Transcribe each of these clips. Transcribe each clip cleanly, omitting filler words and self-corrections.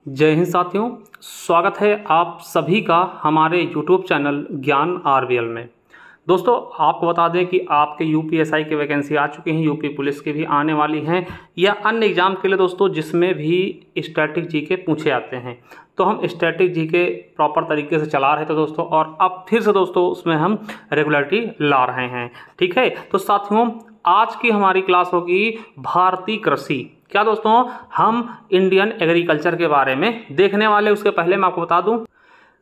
जय हिंद साथियों, स्वागत है आप सभी का हमारे YouTube चैनल ज्ञान आरबीएल में। दोस्तों, आपको बता दें कि आपके यूपीएसआई की वैकेंसी आ चुकी हैं, यूपी पुलिस की भी आने वाली हैं या अन्य एग्जाम के लिए दोस्तों जिसमें भी स्टैटिक जीके पूछे आते हैं। तो हम स्टैटिक जीके प्रॉपर तरीके से चला रहे थे दोस्तों, और अब फिर से दोस्तों उसमें हम रेगुलरिटी ला रहे हैं। ठीक है, तो साथियों आज की हमारी क्लास होगी भारतीय कृषि। क्या दोस्तों, हम इंडियन एग्रीकल्चर के बारे में देखने वाले। उसके पहले मैं आपको बता दूं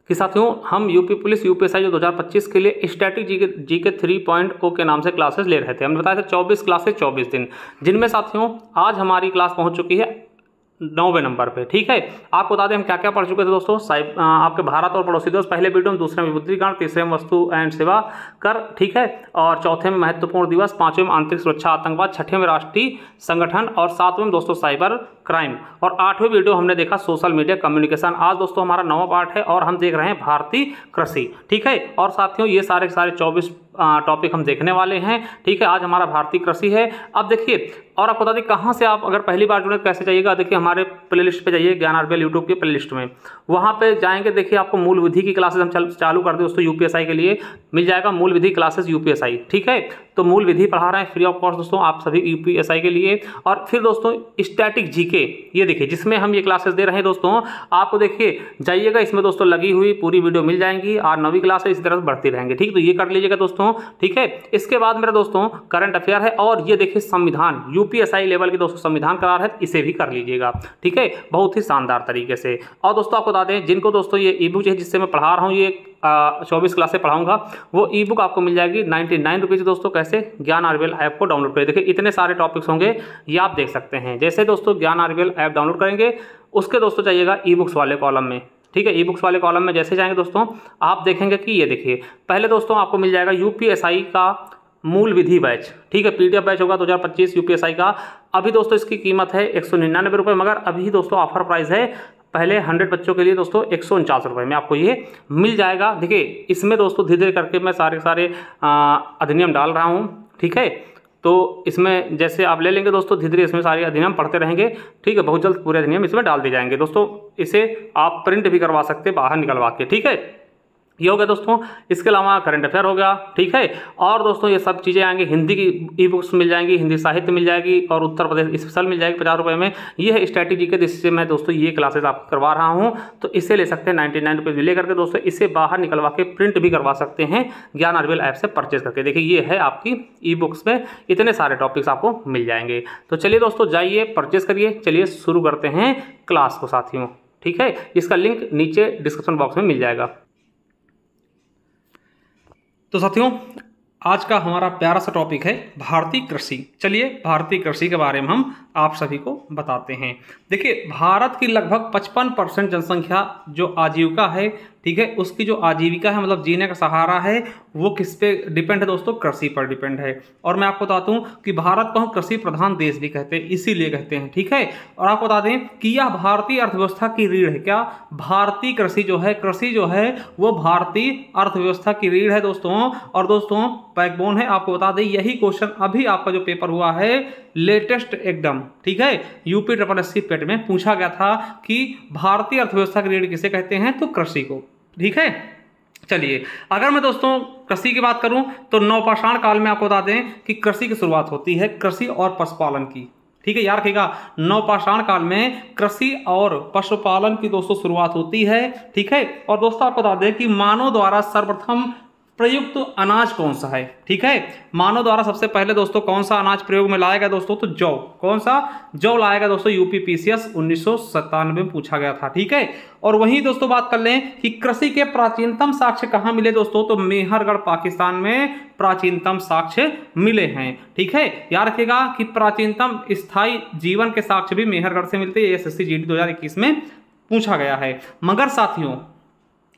कि साथियों हम यूपी पुलिस यूपीएसआई जो 2025 के लिए स्टैटिक जीके 3.0 के नाम से क्लासेस ले रहे थे। हमने बताया था 24 क्लासेस 24 दिन, जिनमें साथियों आज हमारी क्लास पहुंच चुकी है 9वें नंबर पे। ठीक है, आपको बता दें हम क्या क्या पढ़ चुके थे दोस्तों। आपके भारत और पड़ोसी देश पहले वीडियो में, दूसरे में विमुद्रीकरण, तीसरे में वस्तु एंड सेवा कर, ठीक है, और चौथे में महत्वपूर्ण दिवस, पांचवें में आंतरिक सुरक्षा आतंकवाद, छठे में राष्ट्रीय संगठन, और सातवें में दोस्तों साइबर क्राइम, और आठवें वीडियो हमने देखा सोशल मीडिया कम्युनिकेशन। आज दोस्तों हमारा 9वां पार्ट है और हम देख रहे हैं भारतीय कृषि। ठीक है, और साथियों ये सारे 24 टॉपिक हम देखने वाले हैं। ठीक है, आज हमारा भारतीय कृषि है। अब देखिए, और आपको बता दें कहाँ से आप अगर पहली बार जुड़े कैसे जाइएगा। देखिए हमारे प्लेलिस्ट पे जाइए, ज्ञान आरबीएल यूट्यूब की प्लेलिस्ट में, वहाँ पे जाएंगे। देखिए आपको मूल विधि की क्लासेस हम चालू कर दें दोस्तों, यूपीएसआई के लिए मिल जाएगा मूल विधि क्लासेस यूपीएसआई। ठीक है, तो मूल विधि पढ़ा रहे हैं फ्री ऑफ कॉस्ट दोस्तों आप सभी यूपीएसआई के लिए। और फिर दोस्तों स्टैटिक जीके, ये देखिए जिसमें हम ये क्लासेस दे रहे हैं दोस्तों, आपको देखिए जाइएगा, इसमें दोस्तों लगी हुई पूरी वीडियो मिल जाएंगी और 9वीं क्लास है इसी तरह से बढ़ती रहेंगे। ठीक, तो ये कर लीजिएगा दोस्तों। ठीक है, इसके बाद मेरा दोस्तों करंट अफेयर है, और ये देखिए संविधान यूपीएसआई लेवल के दोस्तों संविधान करा रहे हैं, इसे भी कर लीजिएगा। ठीक है, बहुत ही शानदार तरीके से। और दोस्तों आपको बता दें जिनको दोस्तों ये ई बुक है जिससे मैं पढ़ा रहा हूँ, ये 24 क्लास से पढ़ाऊंगा, वो ई बुक आपको मिल जाएगी 99 रुपीज़ दोस्तों। कैसे? ज्ञान आरबीएल ऐप को डाउनलोड करें। देखिए इतने सारे टॉपिक्स होंगे, ये आप देख सकते हैं। जैसे दोस्तों ज्ञान आरबीएल ऐप डाउनलोड करेंगे, उसके दोस्तों जाइएगा ई बुक्स वाले कॉलम में। ठीक है, ई बुक्स वाले कॉलम में जैसे जाएंगे दोस्तों, आप देखेंगे कि ये देखिए पहले दोस्तों आपको मिल जाएगा यूपीएसआई का मूल विधि बैच। ठीक है, पीडीएफ बैच होगा 2025 यूपीएसआई का। अभी दोस्तों इसकी कीमत है 199 रुपये, मगर अभी दोस्तों ऑफर प्राइस है, पहले 100 बच्चों के लिए दोस्तों 149 रुपये में आपको ये मिल जाएगा। देखिए इसमें दोस्तों धीरे धीरे करके मैं सारे अधिनियम डाल रहा हूँ। ठीक है, तो इसमें जैसे आप ले लेंगे दोस्तों, धीरे धीरे इसमें सारे अधिनियम पढ़ते रहेंगे। ठीक है, बहुत जल्द पूरे अधिनियम इसमें डाल दिए जाएंगे दोस्तों। इसे आप प्रिंट भी करवा सकते हैं बाहर निकलवा के। ठीक है, ये हो गया दोस्तों। इसके अलावा करंट अफेयर हो गया। ठीक है, और दोस्तों ये सब चीज़ें आएंगी, हिंदी की ई बुक्स मिल जाएंगी, हिंदी साहित्य मिल जाएगी, और उत्तर प्रदेश स्पेशल मिल जाएगी 50 रुपये में। ये है स्टैटिक जीके, जिससे मैं दोस्तों ये क्लासेस आपको करवा रहा हूँ, तो इसे ले सकते हैं 99 रुपये में लेकर के दोस्तों। इसे बाहर निकलवा के प्रिंट भी करवा सकते हैं ज्ञान आरबीएल ऐप से परचेज करके। देखिए ये है आपकी ई बुक्स में, इतने सारे टॉपिक्स आपको मिल जाएंगे। तो चलिए दोस्तों जाइए परचेज करिए। चलिए शुरू करते हैं क्लास को साथियों। ठीक है, इसका लिंक नीचे डिस्क्रिप्शन बॉक्स में मिल जाएगा। तो साथियों आज का हमारा प्यारा सा टॉपिक है भारतीय कृषि। चलिए भारतीय कृषि के बारे में हम आप सभी को बताते हैं। देखिए भारत की लगभग 55% जनसंख्या जो आजीविका है, ठीक है, उसकी जो आजीविका है मतलब जीने का सहारा है, वो किस पे डिपेंड है दोस्तों? कृषि पर डिपेंड है। और मैं आपको बताता हूँ कि भारत को हम कृषि प्रधान देश भी कहते हैं, इसीलिए कहते हैं। ठीक है, और आपको बता दें कि यह भारतीय अर्थव्यवस्था की रीढ़ है। क्या? भारतीय कृषि जो है वो भारतीय अर्थव्यवस्था की रीढ़ है दोस्तों, और दोस्तों बैकबोन है। आपको बता दें यही क्वेश्चन अभी आपका जो पेपर हुआ है लेटेस्ट एकदम, ठीक है, यूपी SSC पेट में पूछा गया था कि भारतीय अर्थव्यवस्था की रीढ़ किसे कहते हैं? तो कृषि को। ठीक है, चलिए अगर मैं दोस्तों कृषि की बात करूं तो नवपाषाण काल में आपको बता दें कि कृषि की शुरुआत होती है कृषि और पशुपालन की। ठीक है, याद रखिएगा नवपाषाण काल में कृषि और पशुपालन की दोस्तों शुरुआत होती है। ठीक है, और दोस्तों आपको बता दें कि मानव द्वारा सर्वप्रथम प्रयुक्त अनाज कौन सा है? ठीक है, मानव द्वारा सबसे पहले दोस्तों कौन सा अनाज प्रयोग में लाया गया दोस्तों? तो जौ। कौन सा? जौ लाया गया दोस्तों, यूपीपीसीएस 1997 में पूछा गया था। ठीक है, और वहीं दोस्तों बात कर लें कि कृषि के प्राचीनतम साक्ष्य कहाँ मिले दोस्तों? तो मेहरगढ़ पाकिस्तान में प्राचीनतम साक्ष्य मिले हैं। ठीक है, याद रखिएगा कि प्राचीनतम स्थायी जीवन के साक्ष्य भी मेहरगढ़ से मिलते हैं। SSC GD 2021 में पूछा गया है। मगर साथियों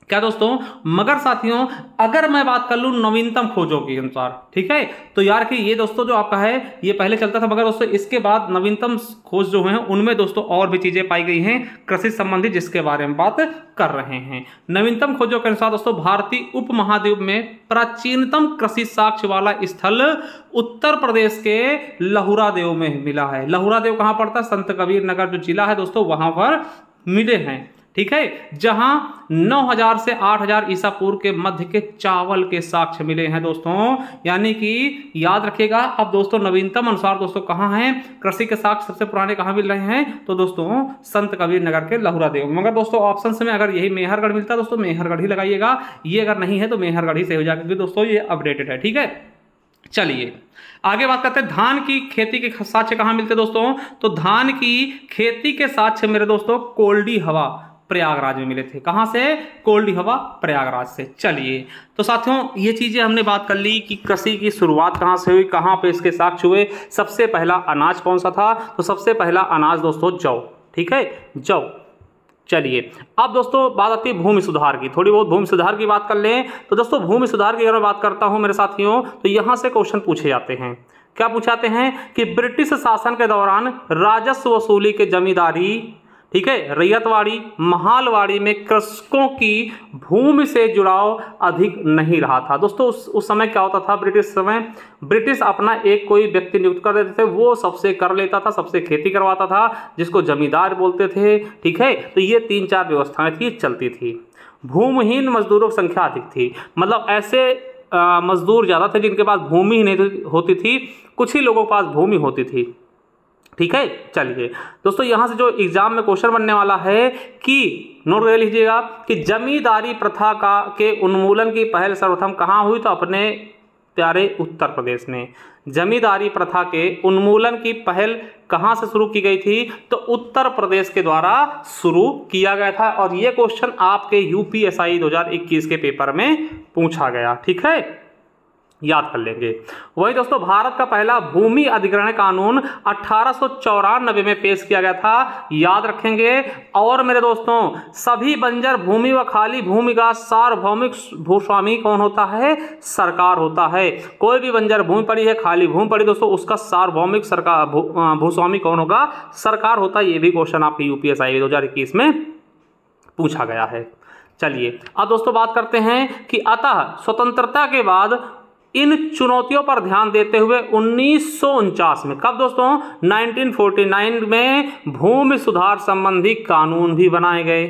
क्या दोस्तों? मगर साथियों अगर मैं बात कर लूं नवीनतम खोजों के अनुसार, ठीक है, तो यार कि ये दोस्तों जो आपका है ये पहले चलता था, मगर दोस्तों इसके बाद नवीनतम खोज जो है उनमें दोस्तों और भी चीजें पाई गई हैं कृषि संबंधी, जिसके बारे में बात कर रहे हैं। नवीनतम खोजों के अनुसार दोस्तों भारतीय उपमहाद्वीप में प्राचीनतम कृषि साक्ष्य वाला स्थल उत्तर प्रदेश के लहुरा देव में मिला है। लहुरा देव कहां पड़ता है? संत कबीर नगर जो जिला है दोस्तों, वहां पर मिले हैं, ठीक है, जहां 9000 से 8000 ईसा पूर्व के मध्य के चावल के साक्ष्य मिले हैं दोस्तों। यानी कि याद रखिएगा। अब दोस्तों नवीनतम अनुसार दोस्तों कहाँ हैं कृषि के साक्ष्य सबसे पुराने कहाँ मिल रहे हैं, तो दोस्तों संत कबीर नगर के लहुरा देव। मगर दोस्तों ऑप्शन में अगर यही मेहरगढ़ मिलता है दोस्तों मेहरगढ़ ही लगाइएगा, ये अगर नहीं है तो मेहरगढ़ ही से हो जाएगा, क्योंकि दोस्तों ये अपडेटेड है, ठीक है। चलिए आगे बात करते हैं धान की खेती के साक्ष्य कहाँ मिलते हैं दोस्तों, तो धान की खेती के साक्ष्य मेरे दोस्तों कोल्डी हवा प्रयागराज में मिले थे। कहां से, कोल्डी हवा प्रयागराज से। चलिए तो साथियों ये चीजें हमने बात कर ली कि कृषि की शुरुआत कहां से हुई, कहां पे इसके साक्ष्य हुए। सबसे पहला अनाज कौन सा था, तो सबसे पहला अनाज दोस्तों जौ, ठीक है, जौ। चलिए अब दोस्तों बात आती है भूमि सुधार की, थोड़ी बहुत भूमि सुधार की बात कर लें। तो दोस्तों भूमि सुधार की अगर मैं बात करता हूं मेरे साथियों, तो यहां से क्वेश्चन पूछे जाते हैं। क्या पूछाते हैं कि ब्रिटिश शासन के दौरान राजस्व वसूली के जमींदारी, ठीक है, रैयतवाड़ी, महालवाड़ी में कृषकों की भूमि से जुड़ाव अधिक नहीं रहा था। दोस्तों उस समय क्या होता था, ब्रिटिश समय ब्रिटिश अपना एक कोई व्यक्ति नियुक्त कर देते थे, वो सबसे कर लेता था, सबसे खेती करवाता था, जिसको जमींदार बोलते थे, ठीक है। तो ये 3-4 व्यवस्थाएं थी चलती थी। भूमिहीन मजदूरों की संख्या अधिक थी, मतलब ऐसे मजदूर ज़्यादा थे जिनके पास भूमि ही नहीं होती थी, कुछ ही लोगों के पास भूमि होती थी, ठीक है। चलिए दोस्तों यहां से जो एग्जाम में क्वेश्चन बनने वाला है कि नोट कर लीजिएगा कि जमींदारी प्रथा के उन्मूलन की पहल सर्वप्रथम कहां हुई, तो अपने प्यारे उत्तर प्रदेश में। जमींदारी प्रथा के उन्मूलन की पहल कहां से शुरू की गई थी, तो उत्तर प्रदेश के द्वारा शुरू किया गया था। और यह क्वेश्चन आपके यूपीएसआई 2021 के पेपर में पूछा गया, ठीक है, याद कर लेंगे। वही दोस्तों भारत का पहला भूमि अधिग्रहण कानून 1894 में पेश किया गया था, याद रखेंगे। और मेरे दोस्तों सभी बंजर भूमि व खाली भूमि का सार्वभौमिक भूस्वामी कौन होता है, सरकार होता है। कोई भी बंजर भूमि पड़ी है, खाली भूमि पड़ी दोस्तों, उसका सार्वभौमिक सरकार भूस्वामी कौन होगा, सरकार होता है। ये भी क्वेश्चन आपके यूपीएसआई 2021 में पूछा गया है। चलिए अब दोस्तों बात करते हैं कि अतः स्वतंत्रता के बाद इन चुनौतियों पर ध्यान देते हुए 1949 में, कब दोस्तों, 1949 में भूमि सुधार संबंधी कानून भी बनाए गए,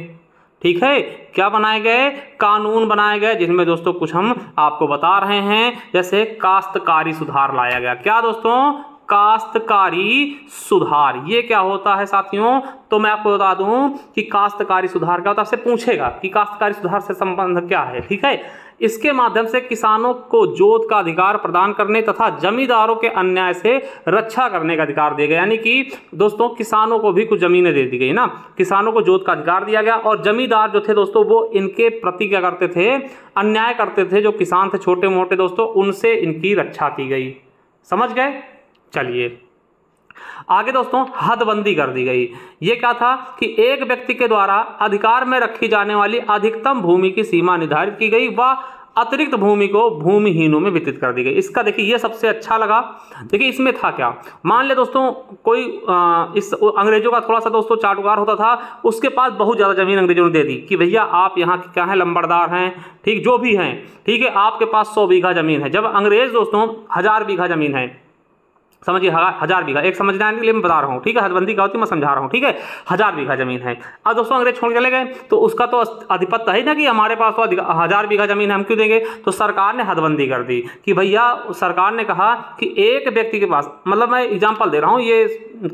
ठीक है। क्या बनाए गए, कानून बनाए गए, जिनमें दोस्तों कुछ हम आपको बता रहे हैं, जैसे काश्तकारी सुधार लाया गया। क्या दोस्तों, काश्तकारी सुधार। ये क्या होता है साथियों, तो मैं आपको बता दूं कि काश्तकारी सुधार क्या होता है, आपसे पूछेगा कि काश्तकारी सुधार से संबंध क्या है, ठीक है। इसके माध्यम से किसानों को जोत का अधिकार प्रदान करने तथा जमींदारों के अन्याय से रक्षा करने का अधिकार दिया गया। यानी कि दोस्तों किसानों को भी कुछ जमीनें दे दी गई ना, किसानों को जोत का अधिकार दिया गया। और जमींदार जो थे दोस्तों वो इनके प्रति क्या करते थे, अन्याय करते थे, जो किसान थे छोटे मोटे दोस्तों, उनसे इनकी रक्षा की गई। समझ गए। चलिए आगे दोस्तों हदबंदी कर दी गई। ये क्या था कि एक व्यक्ति के द्वारा अधिकार में रखी जाने वाली अधिकतम भूमि की सीमा निर्धारित की गई व अतिरिक्त भूमि को भूमिहीनों में वितरित कर दी गई। इसका देखिए ये सबसे अच्छा लगा। देखिए इसमें था क्या, मान ले दोस्तों कोई इस अंग्रेजों का थोड़ा सा दोस्तों चाटुकार होता था, उसके पास बहुत ज़्यादा जमीन अंग्रेजों ने दे दी कि भैया आप यहाँ क्या हैं, लंबरदार हैं, ठीक, जो भी हैं, ठीक है, आपके पास 100 बीघा जमीन है। जब अंग्रेज दोस्तों 1000 बीघा जमीन है, समझिए 1000 बीघा, एक समझने के लिए मैं बता रहा हूँ, ठीक है, हदबंदी क्या होती है मैं समझा रहा हूँ, ठीक है। 1000 बीघा जमीन है। अब दोस्तों अंग्रेज छोड़ चले गए तो उसका तो आधिपत्य है ना कि हमारे पास तो 1000 बीघा जमीन है, हम क्यों देंगे। तो सरकार ने हदबंदी कर दी कि भैया, सरकार ने कहा कि एक व्यक्ति के पास, मतलब मैं एग्जाम्पल दे रहा हूँ, ये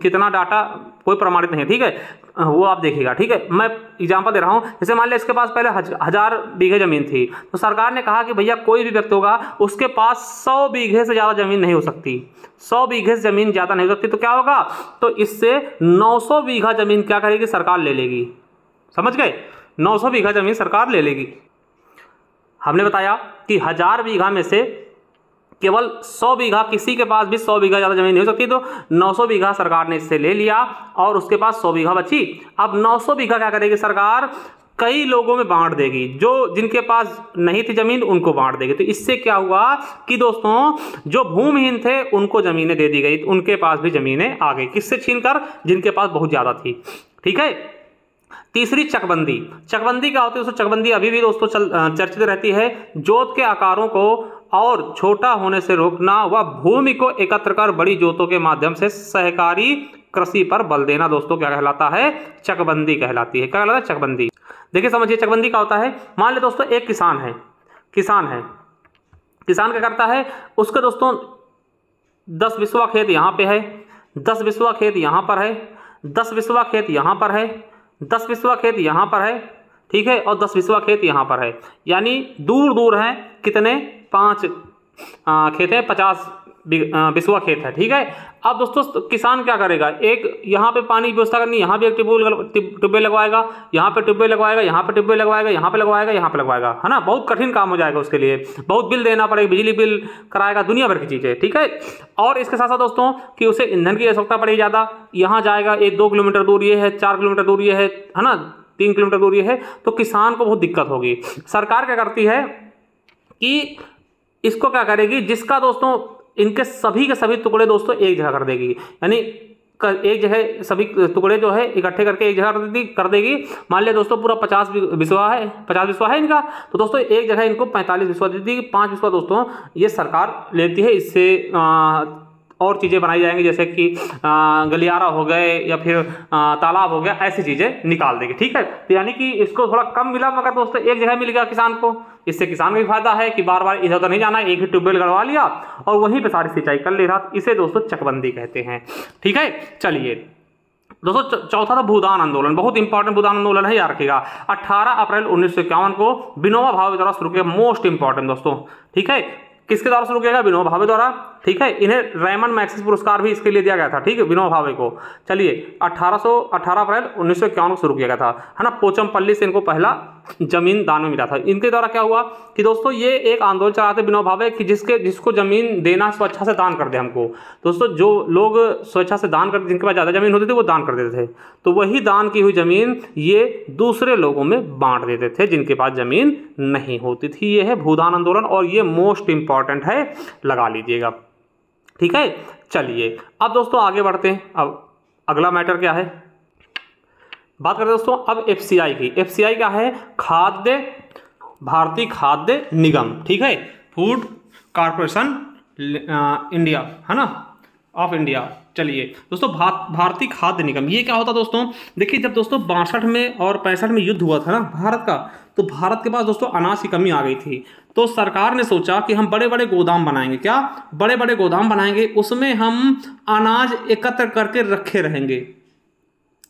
कितना डाटा कोई प्रमाणित नहीं है, ठीक है, वो आप देखिएगा, ठीक है, मैं एग्जाम्पल दे रहा हूँ। जैसे मान लिया इसके पास पहले 1000 बीघे जमीन थी, तो सरकार ने कहा कि भैया कोई भी व्यक्ति होगा उसके पास 100 बीघे से ज़्यादा जमीन नहीं हो सकती, 100 बीघे से जमीन ज़्यादा नहीं हो सकती। तो क्या होगा, तो इससे 900 बीघा जमीन क्या करेगी, सरकार ले लेगी। समझ गए, 900 बीघा जमीन सरकार ले लेगी। हमने बताया कि 1000 बीघा में से केवल 100 बीघा, किसी के पास भी 100 बीघा ज़्यादा जमीन नहीं हो सकती, तो 900 बीघा सरकार ने इससे ले लिया और उसके पास 100 बीघा बची। अब 900 बीघा क्या करेगी सरकार, कई लोगों में बांट देगी, जो जिनके पास नहीं थी जमीन उनको बांट देगी। तो इससे क्या हुआ कि दोस्तों जो भूमिहीन थे उनको जमीनें दे दी गई, उनके पास भी जमीनें आ गई, किससे छीनकर, जिनके पास बहुत ज़्यादा थी, ठीक है। तीसरी चकबंदी। चकबंदी क्या होती है दोस्तों, चकबंदी अभी भी दोस्तों चर्चित रहती है। जोत के आकारों को और छोटा होने से रोकना व भूमि को एकत्र कर बड़ी जोतों के माध्यम से सहकारी कृषि पर बल देना दोस्तों क्या कहलाता है? चकबंदी कहलाती है। क्या कहलाता है? चकबंदी। देखिए समझिए चकबंदी क्या होता है। मान ले दोस्तों एक किसान है, किसान क्या करता है, उसके दोस्तों 10 बिस्वा खेत यहाँ पे है, 10 बिस्वा खेत यहाँ पर है, 10 बिस्वा खेत यहाँ पर है, 10 बिस्वा खेत यहाँ पर है, ठीक है, और 10 बिस्वा खेत यहाँ पर है। यानी दूर दूर हैं कितने? 5 खेत हैं, 50 बिस्वा खेत है, ठीक है। अब दोस्तों किसान क्या करेगा, एक यहाँ पे पानी की व्यवस्था करनी, यहाँ भी एक ट्यूबवेल लगवाएगा, यहाँ पे ट्यूबवेल लगवाएगा, यहाँ पे ट्यूबवेल लगवाएगा, यहाँ पे लगवाएगा, यहाँ पे लगवाएगा, है ना। बहुत कठिन काम हो जाएगा उसके लिए, बहुत बिल देना पड़ेगा, बिजली बिल कराएगा, दुनिया भर की चीज़ें, ठीक है। और इसके साथ साथ दोस्तों कि उसे ईंधन की आवश्यकता पड़ेगी ज़्यादा, यहाँ जाएगा, 2 किलोमीटर दूर ये है, 4 किलोमीटर दूर ये है ना, 3 किलोमीटर दूर ये है, तो किसान को बहुत दिक्कत होगी। सरकार क्या करती है कि इसको क्या करेगी, जिसका दोस्तों इनके सभी के सभी टुकड़े दोस्तों एक जगह कर देगी, यानी एक जगह सभी टुकड़े जो है इकट्ठे करके एक जगह कर देगी। मान लिया दोस्तों पूरा 50 बिस्वा है इनका, तो दोस्तों एक जगह इनको 45 बिस्वा दे देगी। 5 बिस्वा दोस्तों ये सरकार लेती है, इससे और चीज़ें बनाई जाएंगी, जैसे कि गलियारा हो गए या फिर तालाब हो गया, ऐसी चीज़ें निकाल देगी, ठीक है। तो यानी कि इसको थोड़ा कम मिला, मगर दोस्तों एक जगह मिल गया किसान को, इससे किसान को भी फायदा है कि बार बार इधर उधर नहीं जाना, एक ही ट्यूबवेल गड़वा लिया और वहीं पे सारी सिंचाई कर ले रहा। इसे दोस्तों चकबंदी कहते हैं, ठीक है। चलिए दोस्तों चौथा था भूदान आंदोलन, बहुत इंपॉर्टेंट भूदान आंदोलन है, याद रखिएगा। 18 अप्रैल 1951 को विनोबा भावे द्वारा शुरू किया, मोस्ट इंपॉर्टेंट दोस्तों, ठीक है। किसके द्वारा शुरू किया गया? विनोबा भावे द्वारा, ठीक है। इन्हें रेमन मैग्सेसे पुरस्कार भी इसके लिए दिया गया था, ठीक है, विनोबा भावे को। चलिए 18 अप्रैल 1951 को शुरू किया गया था, है ना। पोचमपल्ली से इनको पहला जमीन दान में मिला था। इनके द्वारा क्या हुआ कि दोस्तों ये एक आंदोलन चलाते विनोबा भावे कि जिसको जमीन देना स्वेच्छा से दान कर दे हमको। दोस्तों जो लोग स्वेच्छा से दान करते, जिनके पास ज़्यादा जमीन होती थी वो दान कर देते थे, तो वही दान की हुई जमीन ये दूसरे लोगों में बांट देते थे जिनके पास जमीन नहीं होती थी। ये है भूदान आंदोलन और ये मोस्ट इंपॉर्टेंट है, लगा लीजिएगा, ठीक है। चलिए अब दोस्तों आगे बढ़ते हैं। अब अगला मैटर क्या है, बात करते हैं दोस्तों अब एफसीआई की। एफसीआई क्या है? भारतीय खाद्य निगम, ठीक है, फूड कॉर्पोरेशन इंडिया, है ना, ऑफ इंडिया। चलिए दोस्तों भारतीय खाद्य निगम ये क्या होता दोस्तों? देखिए जब दोस्तों 62 में और 65 में युद्ध हुआ था ना भारत का, तो भारत के पास दोस्तों अनाज की कमी आ गई थी। तो सरकार ने सोचा कि हम बड़े बड़े गोदाम बनाएंगे, क्या बड़े बड़े गोदाम बनाएंगे, उसमें हम अनाज एकत्र करके रखे रहेंगे,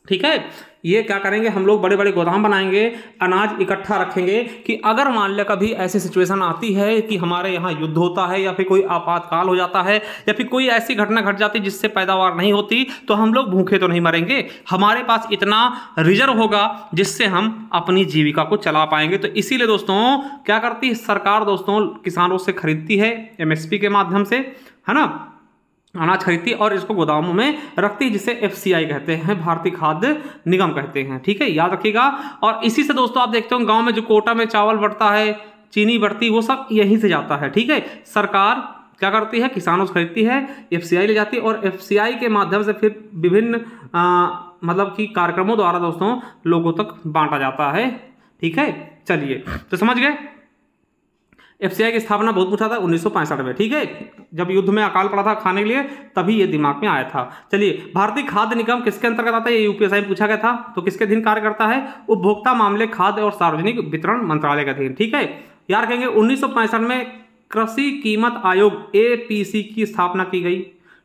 ठीक है। ये क्या करेंगे, हम लोग बड़े बड़े गोदाम बनाएंगे, अनाज इकट्ठा रखेंगे कि अगर मान लिया कभी ऐसी सिचुएशन आती है कि हमारे यहाँ युद्ध होता है या फिर कोई आपातकाल हो जाता है या फिर कोई ऐसी घटना घट जाती जिससे पैदावार नहीं होती, तो हम लोग भूखे तो नहीं मरेंगे, हमारे पास इतना रिजर्व होगा जिससे हम अपनी जीविका को चला पाएंगे। तो इसीलिए दोस्तों क्या करती है सरकार दोस्तों, किसानों से खरीदती है एमएसपी के माध्यम से, है ना, अनाज खरीदती और इसको गोदामों में रखती है, जिसे एफसीआई कहते हैं, भारतीय खाद्य निगम कहते हैं, ठीक है, याद रखिएगा। और इसी से दोस्तों आप देखते हो गांव में जो कोटा में चावल बढ़ता है, चीनी बढ़ती, वो सब यहीं से जाता है, ठीक है। सरकार क्या करती है, किसानों से खरीदती है, एफसीआई ले जाती है और एफसीआई के माध्यम से फिर विभिन्न मतलब कि कार्यक्रमों द्वारा दोस्तों लोगों तक बांटा जाता है, ठीक है। चलिए तो समझ गए, एफसीआई की स्थापना बहुत पूछा था 1965 में, ठीक है, जब युद्ध में अकाल पड़ा था खाने के लिए, तभी ये दिमाग में आया था। चलिए भारतीय खाद्य निगम किसके अंतर्गत आता है, ये यूपीएसआई में पूछा गया था, तो किसके अधीन कार्य करता है, उपभोक्ता मामले खाद्य और सार्वजनिक वितरण मंत्रालय के अधीन, ठीक है। याद रखेंगे 1965 में कृषि कीमत आयोग एपीसी की स्थापना की गई,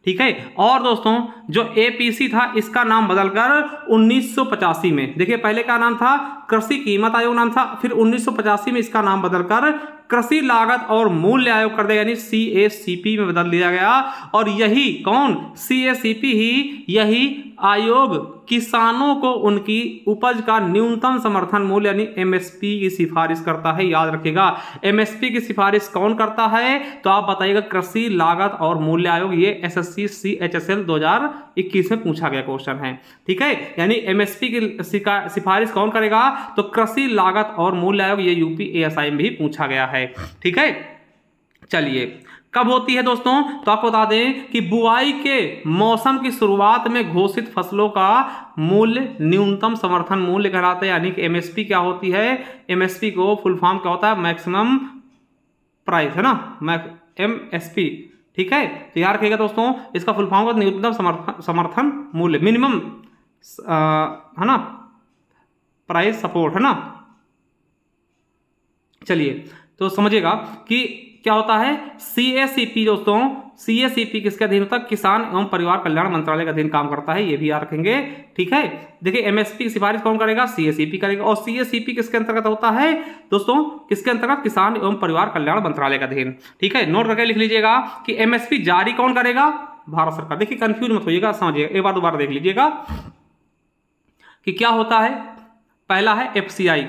ठीक है। और दोस्तों जो एपीसी था इसका नाम बदलकर 1985 में, देखिए पहले का नाम था कृषि कीमत आयोग नाम था, फिर 1985 में इसका नाम बदलकर कृषि लागत और मूल्य आयोग कर दिया, यानी सीएसीपी में बदल दिया गया। और यही कौन, सीएसीपी ही यही आयोग किसानों को उनकी उपज का न्यूनतम समर्थन मूल्य यानी एमएसपी की सिफारिश करता है। याद रखिएगा एमएसपी की सिफारिश कौन करता है, तो आप बताइएगा कृषि लागत और मूल्य आयोग। ये एसएससी सीएचएसएल 2021 में पूछा गया क्वेश्चन है, ठीक है। यानी एमएसपी की सिफारिश कौन करेगा, तो कृषि लागत और मूल्य आयोग, ये यूपी एएसआई में भी पूछा गया है, ठीक है। चलिए कब होती है दोस्तों, तो आपको बता दें कि बुआई के मौसम की शुरुआत में घोषित फसलों का मूल्य न्यूनतम समर्थन मूल्य कहलाता है। यानी कि एमएसपी क्या होती है, एमएसपी को फुल फॉर्म क्या होता है, मैक्सिमम प्राइस, है ना, एमएसपी ठीक है, तो याद रखिएगा दोस्तों, इसका फुल फॉर्म होगा न्यूनतम समर्थन मूल्य, मिनिमम है ना, प्राइस सपोर्ट, है ना। चलिए तो समझिएगा कि क्या होता है CACP दोस्तों। CACP किसके अधीन होता है? किसान एवं परिवार कल्याण मंत्रालय के अधीन काम करता है, ये भी याद रखेंगे। ठीक है, देखिए MSP की सिफारिश कौन करेगा? CACP करेगा। और CACP किसके अंतर्गत होता है दोस्तों? किसके अंतर्गत? किसान एवं परिवार कल्याण मंत्रालय के अधीन। ठीक है, नोट करके लिख लीजिएगा कि MSP जारी कौन करेगा? भारत सरकार। देखिए कंफ्यूज मत होइएगा, समझिएगा, एक बार दोबारा देख लीजिएगा कि क्या होता है। पहला है FCI।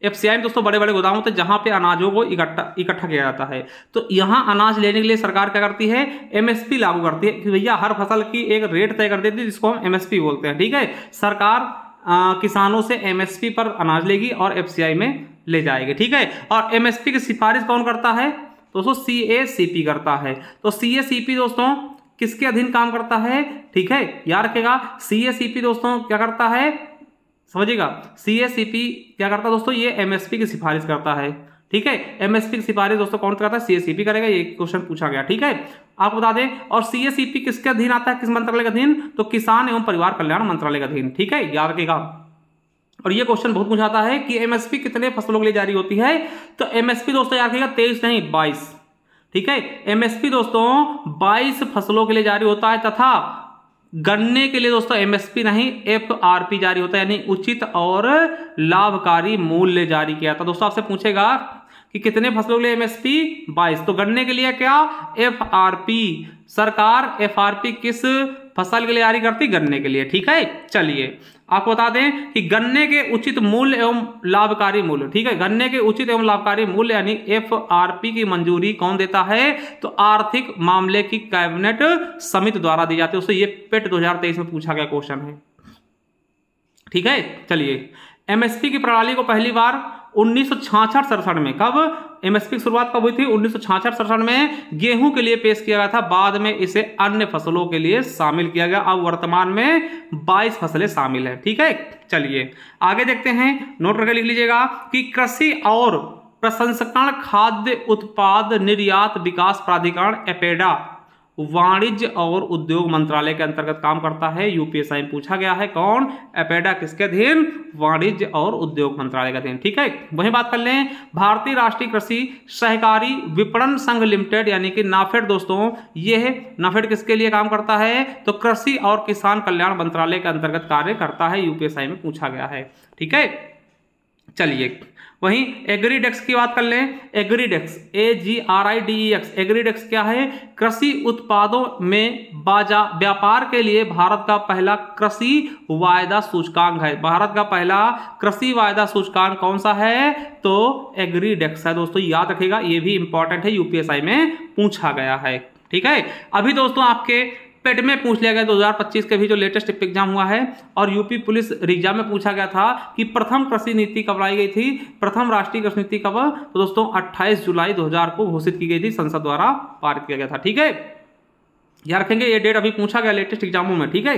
FCI में दोस्तों बड़े बड़े गोदाम होते हैं जहां पे अनाजों को इकट्ठा किया जाता है। तो यहां अनाज लेने के लिए सरकार क्या करती है? MSP लागू करती है कि भैया हर फसल की एक रेट तय कर देती है जिसको हम MSP बोलते हैं। ठीक है, सरकार किसानों से MSP पर अनाज लेगी और FCI में ले जाएगी। ठीक है, और MSP की सिफारिश कौन करता है दोस्तों? CACP करता है। तो CACP दोस्तों किसके अधीन काम करता है? ठीक है, याद रखेगा CACP दोस्तों क्या करता है, समझिएगा। CACP क्या करता है दोस्तों? ये MSP की सिफारिश करता है। ठीक है, MSP की सिफारिश दोस्तों कौन करता है? CACP करेगा, ये क्वेश्चन पूछा गया। ठीक है, आपको बता दें, और CACP किसके अधीन आता है? किस मंत्रालय के अधीन? तो किसान एवं परिवार कल्याण मंत्रालय के अधीन। ठीक है, याद रखिएगा। और ये क्वेश्चन बहुत पूछाता है कि MSP कितने फसलों के लिए जारी होती है? तो MSP दोस्तों याद रखिएगा 23 नहीं 22। ठीक है, MSP दोस्तों 22 फसलों के लिए जारी होता है, तथा गन्ने के लिए दोस्तों MSP नहीं FRP जारी होता है, यानी उचित और लाभकारी मूल्य जारी किया था। दोस्तों आपसे पूछेगा कि कितने फसलों के लिए MSP? 22। तो गन्ने के लिए क्या? FRP। सरकार FRP किस फसल के लिए जारी करती? गन्ने के लिए। ठीक है, चलिए आपको बता दें कि गन्ने के उचित मूल्य एवं लाभकारी मूल्य, ठीक है, गन्ने के उचित एवं लाभकारी मूल्य यानी FRP की मंजूरी कौन देता है? तो आर्थिक मामले की कैबिनेट समिति द्वारा दी जाती है। उससे ये पेट 2023 में पूछा गया क्वेश्चन है। ठीक है, चलिए MSP की प्रणाली को पहली बार 1966-67 में, कब MSP की शुरुआत कब हुई थी? 1966-67 में गेहूं के लिए पेश किया गया था, बाद में इसे अन्य फसलों के लिए शामिल किया गया। अब वर्तमान में 22 फसलें शामिल है। ठीक है, चलिए आगे देखते हैं, नोट करके लिख लीजिएगा कि कृषि और प्रसंस्करण खाद्य उत्पाद निर्यात विकास प्राधिकरण एपेडा वाणिज्य और उद्योग मंत्रालय के अंतर्गत काम करता है। UPSI में पूछा गया है, कौन? एपेडा किसके अधीन? वाणिज्य और उद्योग मंत्रालय के अधीन। ठीक है, वही बात कर लें, भारतीय राष्ट्रीय कृषि सहकारी विपणन संघ लिमिटेड यानी कि नाफेड दोस्तों, यह नाफेड किसके लिए काम करता है? तो कृषि और किसान कल्याण मंत्रालय के अंतर्गत कार्य करता है। UPSI में पूछा गया है। ठीक है, चलिए वहीं एग्रीडेक्स की बात कर लें। एग्रीडेक्स AGRIDEX, एग्रीडेक्स क्या है? कृषि उत्पादों में व्यापार के लिए भारत का पहला कृषि वायदा सूचकांक है। भारत का पहला कृषि वायदा सूचकांक कौन सा है? तो एग्रीडेक्स है। दोस्तों याद रखिएगा, ये भी इंपॉर्टेंट है, UPSI में पूछा गया है। ठीक है, अभी दोस्तों आपके पेट में पूछ लिया गया 2025 के भी जो लेटेस्ट एग्जाम हुआ है, और यूपी पुलिस एग्जाम में पूछा गया था कि प्रथम कृषि नीति कब लाई गई थी? प्रथम राष्ट्रीय कृषि नीति कब? तो दोस्तों 28 जुलाई 2000 को घोषित की गई थी, संसद द्वारा पारित किया गया था। ठीक है, याद रखेंगे, ये डेट अभी पूछा गया लेटेस्ट एग्जामों में। ठीक है,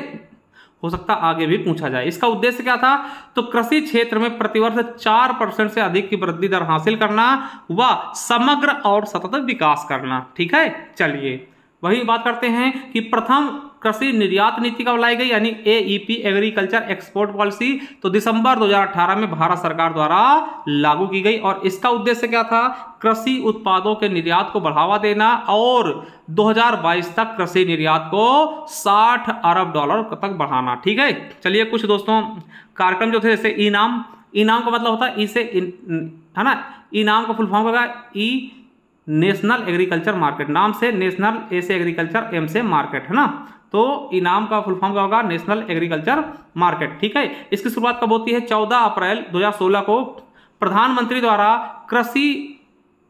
हो सकता आगे भी पूछा जाए। इसका उद्देश्य क्या था? तो कृषि क्षेत्र में प्रतिवर्ष 4% से अधिक की वृद्धि दर हासिल करना व समग्र और सतत विकास करना। ठीक है, चलिए वही बात करते हैं कि प्रथम कृषि निर्यात नीति कब लाई गई, यानी AEP एग्रीकल्चर एक्सपोर्ट पॉलिसी, तो दिसंबर 2018 में भारत सरकार द्वारा लागू की गई। और इसका उद्देश्य क्या था? कृषि उत्पादों के निर्यात को बढ़ावा देना और 2022 तक कृषि निर्यात को $60 अरब तक बढ़ाना। ठीक है, चलिए कुछ दोस्तों कार्यक्रम जो थे, जैसे इनाम का मतलब होता है इसे, है ना, इनाम का फुल फॉर्म होगा नेशनल एग्रीकल्चर मार्केट, नाम से नेशनल, ए से एग्रीकल्चर, एम से मार्केट, है ना। तो इनाम का फुल फॉर्म क्या होगा? National agriculture market. ठीक है, इसकी शुरुआत कब होती है? 14 अप्रैल 2016 को प्रधानमंत्री द्वारा कृषि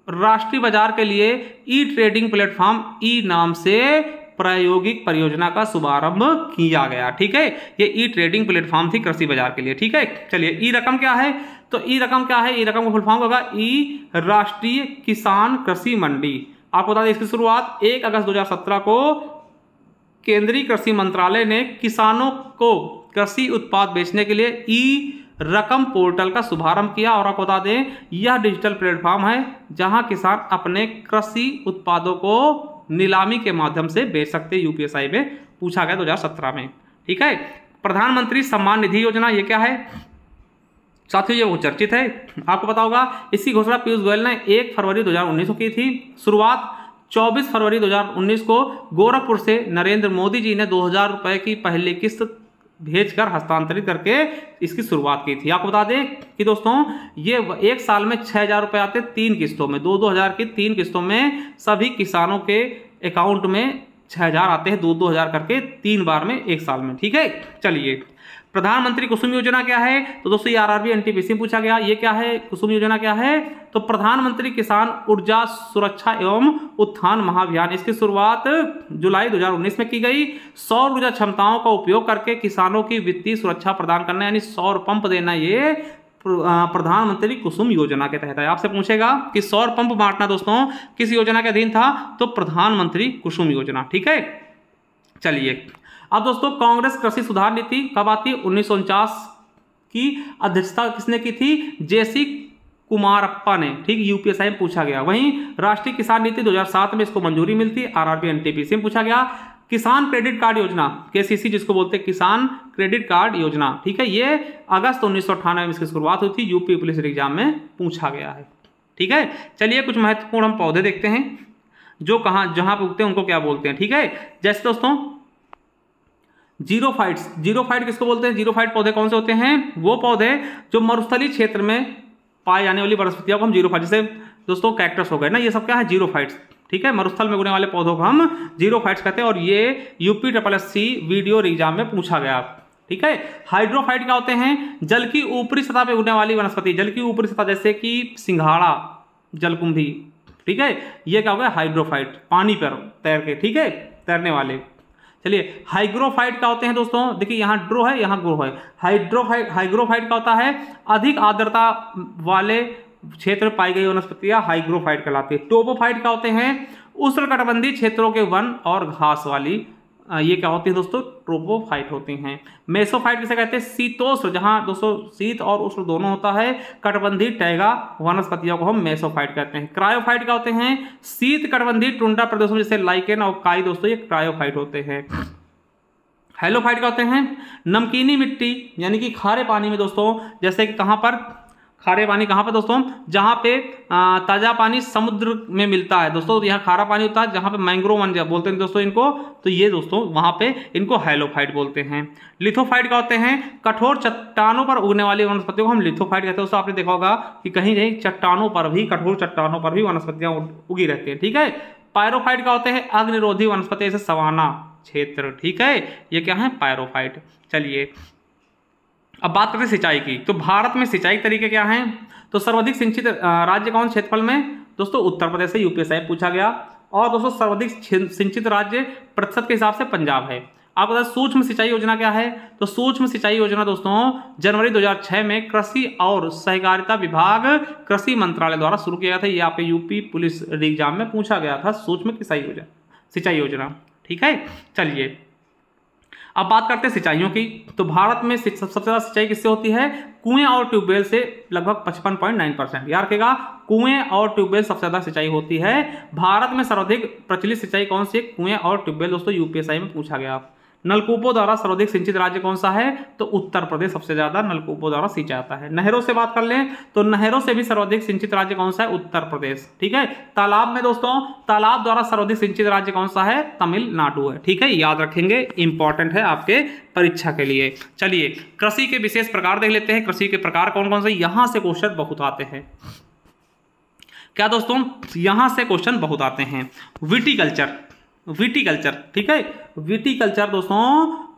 राष्ट्रीय बाजार के लिए ई-ट्रेडिंग प्लेटफॉर्म नाम से प्रायोगिक परियोजना का शुभारंभ किया गया। ठीक है, ये ई-ट्रेडिंग प्लेटफॉर्म थी कृषि बाजार के लिए। ठीक है, चलिए ई रकम क्या है? तो ई रकम क्या है? ई रकम का फुल फॉर्म होगा ई राष्ट्रीय किसान कृषि मंडी। आपको बता दें इसकी शुरुआत 1 अगस्त 2017 को केंद्रीय कृषि मंत्रालय ने किसानों को कृषि उत्पाद बेचने के लिए ई रकम पोर्टल का शुभारंभ किया। और आपको बता दें यह डिजिटल प्लेटफॉर्म है जहां किसान अपने कृषि उत्पादों को नीलामी के माध्यम से बेच सकते हैं। यूपीएसआई में पूछा गया 2017 में। ठीक है, प्रधानमंत्री सम्मान निधि योजना ये क्या है साथियों, ये वो चर्चित है, आपको पता होगा। इसकी घोषणा पीयूष गोयल ने 1 फरवरी 2019 को की थी। शुरुआत 24 फरवरी 2019 को गोरखपुर से नरेंद्र मोदी जी ने 2000 रुपए की पहली किस्त भेजकर हस्तांतरित करके इसकी शुरुआत की थी। आपको बता दें कि दोस्तों ये एक साल में 6000 रुपए आते 3 किस्तों में, 2-2000 की 3 किस्तों में सभी किसानों के अकाउंट में 6000 आते हैं, 2-2000 करके 3 बार में एक साल में। ठीक है, चलिए प्रधानमंत्री कुसुम योजना क्या है, तो दोस्तों ये आरआरबी एनटीपीसी पूछा गया। ये क्या है, कुसुम योजना क्या है, तो प्रधानमंत्री किसान ऊर्जा सुरक्षा एवं उत्थान महाअभियान। इसकी शुरुआत जुलाई 2019 में की गई। सौर ऊर्जा क्षमताओं का उपयोग करके किसानों की वित्तीय सुरक्षा प्रदान करना, यानी सौर पंप देना, ये प्रधानमंत्री कुसुम योजना के तहत है। आपसे पूछेगा कि सौर पंप बांटना दोस्तों किस योजना के अधीन था, तो प्रधानमंत्री कुसुम योजना। ठीक है, चलिए अब दोस्तों कांग्रेस कृषि सुधार नीति कब आती है, 1949 की अध्यक्षता किसने की थी, जेसी कुमारप्पा ने। ठीक, यूपीएसआई में पूछा गया। वहीं राष्ट्रीय किसान नीति 2007 में इसको मंजूरी मिलती, आरआरबी एनटीपीसी में पूछा गया। किसान क्रेडिट कार्ड योजना, केसीसी जिसको बोलते हैं, किसान क्रेडिट कार्ड योजना। ठीक है, ये अगस्त 1998 में इसकी शुरुआत हुई थी, यूपी पुलिस एग्जाम में पूछा गया है। ठीक है, चलिए कुछ महत्वपूर्ण हम पौधे देखते हैं जो जहां पे उगते हैं उनको क्या बोलते हैं। ठीक है, जैसे दोस्तों जीरोफाइट्स, जीरोफाइट किसको बोलते हैं, जीरोफाइट पौधे कौन से होते हैं, वो पौधे जो मरुस्थलीय क्षेत्र में पाए जाने वाली वनस्पतियों को हम जीरोफाइट, जैसे दोस्तों कैक्टस हो गए ना, ये सब क्या है, जीरोफाइट्स। ठीक है, मरुस्थल में उगने वाले पौधों को हम जीरोफाइट्स कहते हैं, और ये यूपी SSC वीडियो एग्जाम में पूछा गया। ठीक है, हाइड्रोफाइट क्या होते हैं, जल की ऊपरी सतह पर उगने वाली वनस्पति, जल की ऊपरी सतह जैसे कि सिंघाड़ा, जलकुंभी। ठीक है, ये क्या हो गया, हाइड्रोफाइट, पानी पर तैर के, ठीक है, तैरने वाले। चलिए हाइग्रोफाइट क्या होते हैं दोस्तों, देखिए यहाँ ड्रो है, यहाँ ग्रो है। हाइग्रोफाइट क्या होता है, अधिक आर्द्रता वाले क्षेत्र में पाई गई वनस्पतियां हाइग्रोफाइट कहलाती है। टोपोफाइट क्या होते हैं, उष्णकटिबंधीय क्षेत्रों के वन और घास वाली, ये क्या होती है दोस्तों, ट्रोपोफाइट होती हैं। मेसोफाइट किसे कहते हैं, शीतोष्ण, जहां दोस्तों शीत और उष्ण दोनों होता है, कटिबंधीय टैगा वनस्पतियों को हम मेसोफाइट कहते हैं। क्रायोफाइट क्या होते हैं, शीत कटिबंधीय टुंड्रा प्रदेशों जैसे लाइकेन और काई, दोस्तों ये क्रायोफाइट होते हैं। हेलोफाइट क्या होते हैं, नमकीनी मिट्टी यानी कि खारे पानी में दोस्तों, जैसे कि कहां पर, खारे पानी कहाँ पे दोस्तों, जहाँ पे ताज़ा पानी समुद्र में मिलता है दोस्तों, तो यहाँ खारा पानी होता है, जहाँ पे मैंग्रोव वन बोलते हैं दोस्तों इनको, तो ये दोस्तों वहाँ पे इनको हेलोफाइट बोलते हैं। लिथोफाइट क्या होते हैं, कठोर चट्टानों पर उगने वाली वनस्पतियों को हम लिथोफाइट कहते हैं। दोस्तों आपने देखा होगा कि कहीं कहीं चट्टानों पर भी, कठोर चट्टानों पर भी वनस्पतियाँ उगी रहती हैं। ठीक है, पायरोफाइट क्या होते हैं, अग्निरोधी वनस्पति जैसे सवाना क्षेत्र। ठीक है, ये क्या है, पायरोफाइट। चलिए अब बात करते हैं सिंचाई की, तो भारत में सिंचाई के तरीके क्या हैं, तो सर्वाधिक सिंचित राज्य कौन क्षेत्रफल में, दोस्तों उत्तर प्रदेश से, यूपीएसआई पूछा गया। और दोस्तों सर्वाधिक सिंचित राज्य प्रतिशत के हिसाब से पंजाब है। आपको बता सूक्ष्म सिंचाई योजना क्या है, तो सूक्ष्म सिंचाई योजना दोस्तों जनवरी 2006 में कृषि और सहकारिता विभाग कृषि मंत्रालय द्वारा शुरू किया गया था। ये यहाँ पे यूपी पुलिस एग्जाम में पूछा गया था, सूक्ष्म सिंचाई योजना। ठीक है, चलिए अब बात करते हैं सिंचाइयों की, तो भारत में सबसे ज्यादा सिंचाई किससे होती है, कुएं और ट्यूबवेल से लगभग 55.9%। याद रखिएगा, कुएं और ट्यूबवेल सबसे ज्यादा सिंचाई होती है। भारत में सर्वाधिक प्रचलित सिंचाई कौन सी है, कुएं और ट्यूबवेल, दोस्तों यूपीएसआई में पूछा गया। नलकूपों द्वारा सर्वाधिक सिंचित राज्य कौन सा है, तो उत्तर प्रदेश सबसे ज्यादा नलकूपों द्वारा सिंचा जाता है। नहरों से बात कर लें तो नहरों से भी सर्वाधिक सिंचित राज्य कौन सा है, उत्तर प्रदेश। ठीक है, तालाब में दोस्तों, तालाब द्वारा सर्वाधिक सिंचित राज्य कौन सा है, तमिलनाडु है। ठीक है, याद रखेंगे, इंपॉर्टेंट है आपके परीक्षा के लिए। चलिए कृषि के विशेष प्रकार देख लेते हैं, कृषि के प्रकार कौन कौन से, यहां से क्वेश्चन बहुत आते हैं। क्या दोस्तों, यहां से क्वेश्चन बहुत आते हैं। विटीकल्चर, विटीकल्चर, ठीक है, विटीकल्चर दोस्तों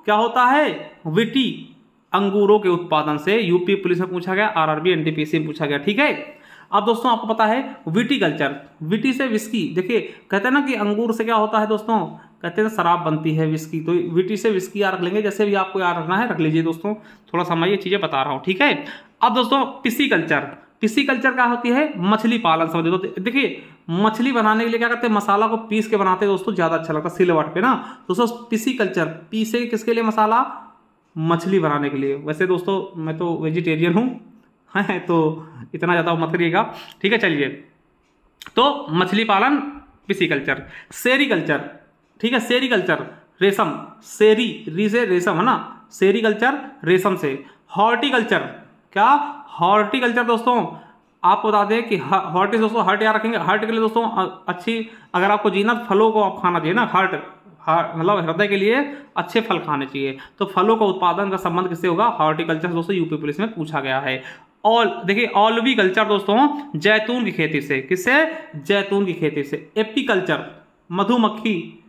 क्या होता है, विटी अंगूरों के उत्पादन से, यूपी पुलिस में पूछा गया, आरआरबी एनटीपीसी में पूछा गया। ठीक है, अब दोस्तों आपको पता है विटीकल्चर, विटी से विस्की, देखिए कहते हैं ना कि अंगूर से क्या होता है दोस्तों, कहते हैं शराब बनती है, विस्की, तो विटी से विस्की याद रख लेंगे, जैसे भी आपको याद रखना है रख लीजिए दोस्तों, थोड़ा सा मैं ये चीजें बता रहा हूँ। ठीक है, अब दोस्तों पिसीकल्चर, पिसीकल्चर क्या होती है, मछली पालन समझ दो। देखिए मछली बनाने के लिए क्या करते हैं, मसाला को पीस के बनाते हैं दोस्तों, ज्यादा अच्छा लगता है सिलवट पे ना दोस्तों। पिसीकल्चर, पीसे किसके लिए मसाला, मछली बनाने के लिए। वैसे दोस्तों मैं तो वेजिटेरियन हूँ तो इतना ज़्यादा मत करिएगा। ठीक है, चलिए तो मछली पालन पिसीकल्चर। सेरीकल्चर, ठीक है, सेरीकल्चर रेशम, सेरी री से रेशम है ना, सेरीकल्चर रेशम से। हॉर्टिकल्चर, क्या हॉर्टिकल्चर दोस्तों आपको बता दें कि हॉर्टिस दोस्तों हर्ट याद रखेंगे, हर्ट के लिए दोस्तों अच्छी, अगर आपको जीना फलों को आप खाना चाहिए ना, हर्ट मतलब हृदय के लिए अच्छे फल खाने चाहिए, तो फलों का उत्पादन का संबंध किससे होगा, हॉर्टिकल्चर दोस्तों यूपी पुलिस में पूछा गया है। और देखिए ऑल्वी कल्चर दोस्तों जैतून की खेती से, किससे, जैतून की खेती से। एपीकल्चर मधुमक्खी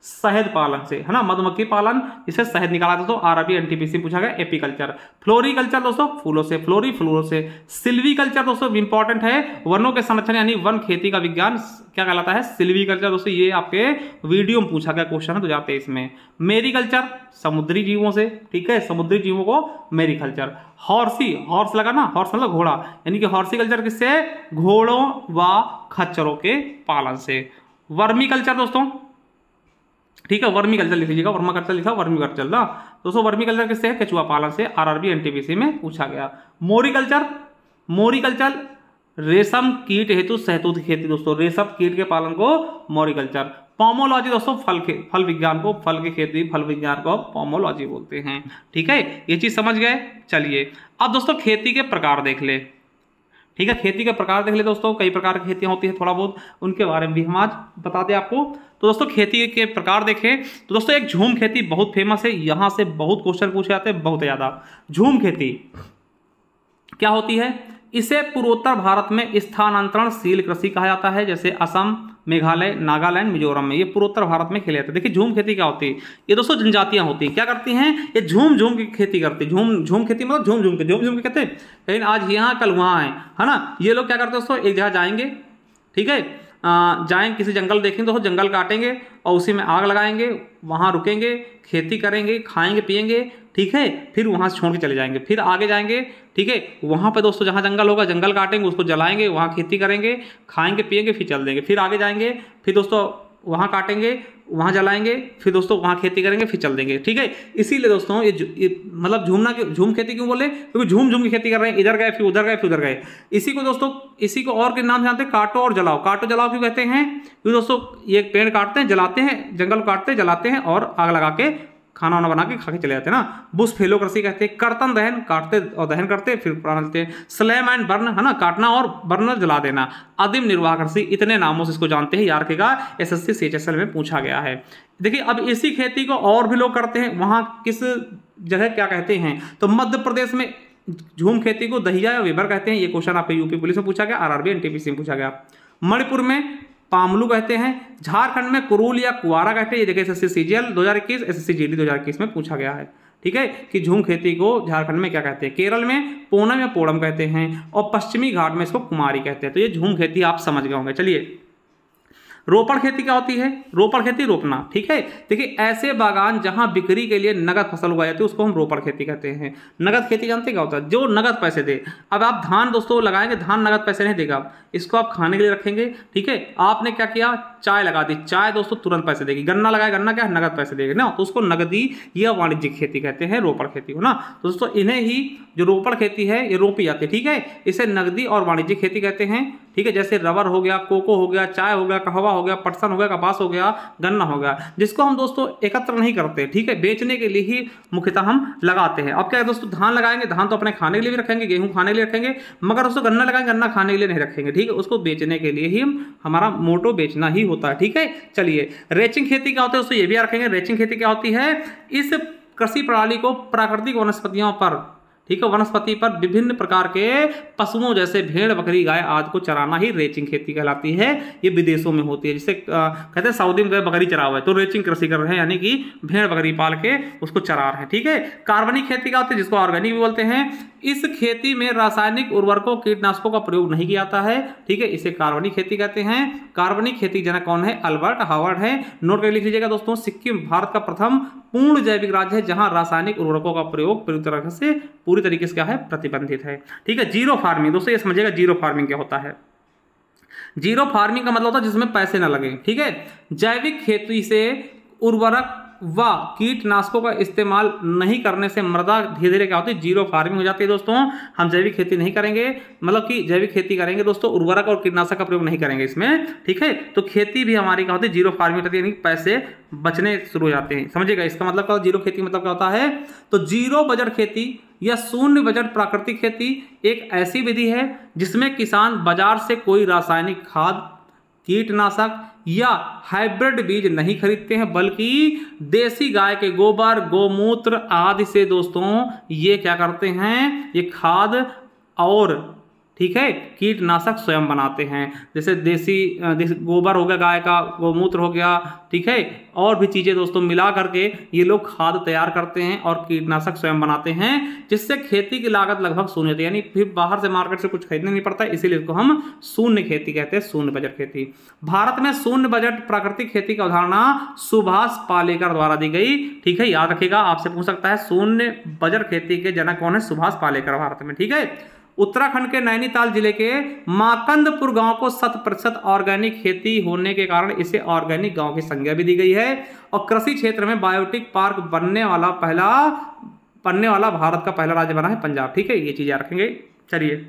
शहद पालन से, है ना, मधुमक्खी पालन इसे शहद निकाला दोस्तों, आरआरबी एनटीपीसी पूछा गया। एपीकल्चर। फ्लोरीकल्चर दोस्तों फूलों से, फ्लोरी फूलों से। सिल्वीकल्चर दोस्तों इंपॉर्टेंट है, वनों के संरक्षण यानी वन खेती का विज्ञान क्या कहलाता है, सिल्वीकल्चर दोस्तों, ये आपके वीडियो में पूछा गया क्वेश्चन है तो जाते हैं इसमें। मेरीकल्चर समुद्री जीवों से, ठीक है, समुद्री जीवों को मेरीकल्चर। हॉर्सी, हॉर्स लगा ना, हॉर्स मतलब घोड़ा, यानी कि हॉर्सिकल्चर किससे, घोड़ों व खच्चरों के पालन से। वर्मीकल्चर दोस्तों, ठीक है, वर्मी कल्चर लिख लीजिएगा, वर्मा कल्चर लिखा, वर्मी कल्चर ना दोस्तों। वर्मी कल्चर किससे है, केचुआ पालन से, आरआरबी एनटीपीसी में पूछा गया। मोरीकल्चर, मोरीकल्चर रेशम कीट हेतु शहतूत की खेती दोस्तों, रेशम कीट के पालन को मोरीकल्चर। पोमोलॉजी दोस्तों फल विज्ञान को, फल की खेती, फल विज्ञान को पोमोलॉजी बोलते हैं, ठीक है, ये चीज समझ गए। चलिए अब दोस्तों खेती के प्रकार देख ले, ठीक है, खेती के प्रकार देख ले दोस्तों, कई प्रकार की खेतियां होती है, थोड़ा बहुत उनके बारे में भी हम आज बता दें आपको। तो दोस्तों खेती के प्रकार देखें तो दोस्तों एक झूम खेती बहुत फेमस है, यहां से बहुत क्वेश्चन पूछे जाते हैं, बहुत ज्यादा। झूम खेती क्या होती है, इसे पूर्वोत्तर भारत में स्थानांतरणशील कृषि कहा जाता है, जैसे असम, मेघालय, नागालैंड, मिजोरम में, ये पूर्वोत्तर भारत में खेले जाते हैं। देखिए झूम खेती क्या होती है, ये दोस्तों जनजातियां होती हैं, क्या करती हैं, ये झूम झूम की खेती करती है। झूम खेती मतलब झूम झूम के कहते हैं, लेकिन आज यहाँ कल वहाँ है ना। ये लोग क्या करते हैं दोस्तों, एक जगह जाएंगे, ठीक है, जाएंगे किसी जंगल देखेंगे दोस्तों, जंगल काटेंगे और उसी में आग लगाएंगे, वहाँ रुकेंगे, खेती करेंगे, खाएंगे पिएंगे, ठीक है, फिर वहाँ से छोड़ के चले जाएंगे, फिर आगे जाएंगे, ठीक है, वहाँ पे दोस्तों जहाँ जंगल होगा जंगल काटेंगे, उसको जलाएंगे, वहाँ खेती करेंगे, खाएंगे पिएंगे, फिर चल देंगे, फिर आगे जाएंगे, फिर दोस्तों वहाँ काटेंगे, वहाँ जलाएंगे, फिर दोस्तों वहाँ खेती करेंगे, फिर चल देंगे, ठीक है। इसीलिए दोस्तों ये मतलब झूम खेती क्यों बोले, क्योंकि झूम झूम की खेती कर रहे हैं, इधर गए फिर उधर गए फिर उधर गए। इसी को दोस्तों, इसी को और के नाम जानते हैं, काटो और जलाओ। काटो जलाओ क्यों कहते हैं, क्योंकि दोस्तों ये पेड़ काटते हैं, जलाते हैं, जंगल काटते हैं, जलाते हैं और आग लगा के खाना वाना बना के खा के चले जाते हैं ना। बुश फेलो कृषि कहते हैं। कर्तन दहन, काटते और दहन करते फिर प्राण लेते हैं। स्लैम एंड बर्न, है ना, काटना और बर्न जला देना। आदिम निर्वाह कृषि, इतने नामों से इसको जानते हैं, याद रखेगा, एसएससी सीएचएसएल में पूछा गया है। देखिए अब इसी खेती को और भी लोग करते हैं, वहां किस जगह क्या कहते हैं, तो मध्य प्रदेश में झूम खेती को दहिया या वेबर कहते हैं, ये क्वेश्चन आपको यूपी पुलिस में पूछा गया, आरआरबी एनटीपीसी में पूछा गया। मणिपुर में पामलू कहते हैं। झारखंड में कुरूल या कुआरा कहते हैं, ये देखिए एसएससी सीजीएल 2021, एसएससी जीडी 2021 में पूछा गया है, ठीक है, कि झूम खेती को झारखंड में क्या कहते हैं। केरल में पूनम या पोड़म कहते हैं और पश्चिमी घाट में इसको कुमारी कहते हैं। तो ये झूम खेती आप समझ गए होंगे। चलिए रोपण खेती क्या होती है, रोपण खेती रोपना, ठीक है। देखिए ऐसे बागान जहां बिक्री के लिए नगद फसल उगाई जाती है उसको हम रोपण खेती कहते हैं। नगद खेती जानते क्या होता है, जो नगद पैसे दे। अब आप धान दोस्तों लगाएंगे, धान नगद पैसे नहीं देगा, इसको आप खाने के लिए रखेंगे, ठीक है। आपने क्या किया, चाय लगा दी, चाय दोस्तों तुरंत पैसे देगी। गन्ना लगाए, गन्ना क्या नगद पैसे देगी ना, तो उसको नगदी या वाणिज्यिक खेती कहते हैं, रोपण खेती को ना। तो दोस्तों इन्हें ही जो रोपण खेती है ये रोपी जाती है, ठीक है, इसे नगदी और वाणिज्यिक खेती कहते हैं, ठीक है। जैसे रबर हो गया, कोको हो गया, चाय हो गया, कहवा हो गया, पटसन हो गया, कपास हो गया, गन्ना हो गया, जिसको हम दोस्तों एकत्र नहीं करते, ठीक है, बेचने के लिए ही मुख्यतः हम लगाते हैं। अब क्या है दोस्तों, धान लगाएंगे, धान तो अपने खाने के लिए भी रखेंगे, गेहूं खाने के लिए रखेंगे, मगर दोस्तों गन्ना लगाएंगे, गन्ना खाने के लिए नहीं रखेंगे, ठीक है, उसको बेचने के लिए ही हमारा मोटो बेचना ही होता है, ठीक है। चलिए रेचिंग खेती क्या होता है दोस्तों, ये भी याद रखेंगे। रेचिंग खेती क्या होती है, इस कृषि प्रणाली को प्राकृतिक वनस्पतियों पर, ठीक है, वनस्पति पर विभिन्न प्रकार के पशुओं जैसे भेड़, बकरी, गाय आदि को चराना ही रेचिंग खेती कहलाती है। ये विदेशों में होती है, जिसे कहते हैं सऊदी में बकरी चरा हुआ है तो रेचिंग कृषि कर रहे हैं, यानी कि भेड़ बकरी पाल के उसको चरा रहे हैं, ठीक है। कार्बनिक खेती क्या होती है, जिसको ऑर्गेनिक भी बोलते हैं। इस खेती में रासायनिक उर्वरकों, कीटनाशकों का प्रयोग नहीं किया जाता है, ठीक है, इसे कार्बनिक खेती कहते हैं। कार्बनिक खेती जनक कौन है, अल्बर्ट हावर्ड है। नोट कर लिख लीजिएगा दोस्तों, सिक्किम भारत का प्रथम पूर्ण जैविक राज्य है जहां रासायनिक उर्वरकों का प्रयोग पूरी तरह से पूरी तरीके से क्या है, प्रतिबंधित है, ठीक है। जीरो फार्मिंग दोस्तों ये समझिएगा, जीरो फार्मिंग क्या होता है। जीरो फार्मिंग का मतलब होता है जिसमें पैसे ना लगे, ठीक है। जैविक खेती से उर्वरक व कीटनाशकों का इस्तेमाल नहीं करने से मृदा धीरे धीरे क्या होती है, जीरो फार्मिंग हो जाती है दोस्तों। हम जैविक खेती नहीं करेंगे, मतलब कि जैविक खेती करेंगे दोस्तों, उर्वरक और कीटनाशक का प्रयोग नहीं करेंगे इसमें, ठीक है। तो खेती भी हमारी क्या होती है, जीरो फार्मिंग होती है, यानी पैसे बचने शुरू हो जाते हैं। समझिएगा इसका मतलब क्या, जीरो खेती मतलब क्या होता है। तो जीरो बजट खेती या शून्य बजट प्राकृतिक खेती एक ऐसी विधि है जिसमें किसान बाजार से कोई रासायनिक खाद, कीटनाशक या हाइब्रिड बीज नहीं खरीदते हैं, बल्कि देसी गाय के गोबर, गोमूत्र आदि से दोस्तों ये क्या करते हैं, ये खाद और ठीक है कीटनाशक स्वयं बनाते हैं। जैसे देसी गोबर हो गया, गाय का गोमूत्र हो गया, ठीक है, और भी चीज़ें दोस्तों मिला करके ये लोग खाद तैयार करते हैं और कीटनाशक स्वयं बनाते हैं, जिससे खेती की लागत लगभग शून्य होती है, यानी फिर बाहर से मार्केट से कुछ खरीदना नहीं पड़ता। इसीलिए इसको हम शून्य खेती कहते हैं, शून्य बजट खेती। भारत में शून्य बजट प्राकृतिक खेती की अवधारणा सुभाष पालेकर द्वारा दी गई, ठीक है, याद रखिएगा, आपसे पूछ सकता है शून्य बजट खेती के जनक कौन है, सुभाष पालेकर भारत में, ठीक है। उत्तराखंड के नैनीताल जिले के माकंदपुर गांव को 100% ऑर्गेनिक खेती होने के कारण इसे ऑर्गेनिक गांव की संज्ञा भी दी गई है और कृषि क्षेत्र में बायोटिक पार्क बनने वाला भारत का पहला राज्य बना है पंजाब, ठीक है, ये चीजें रखेंगे। चलिए,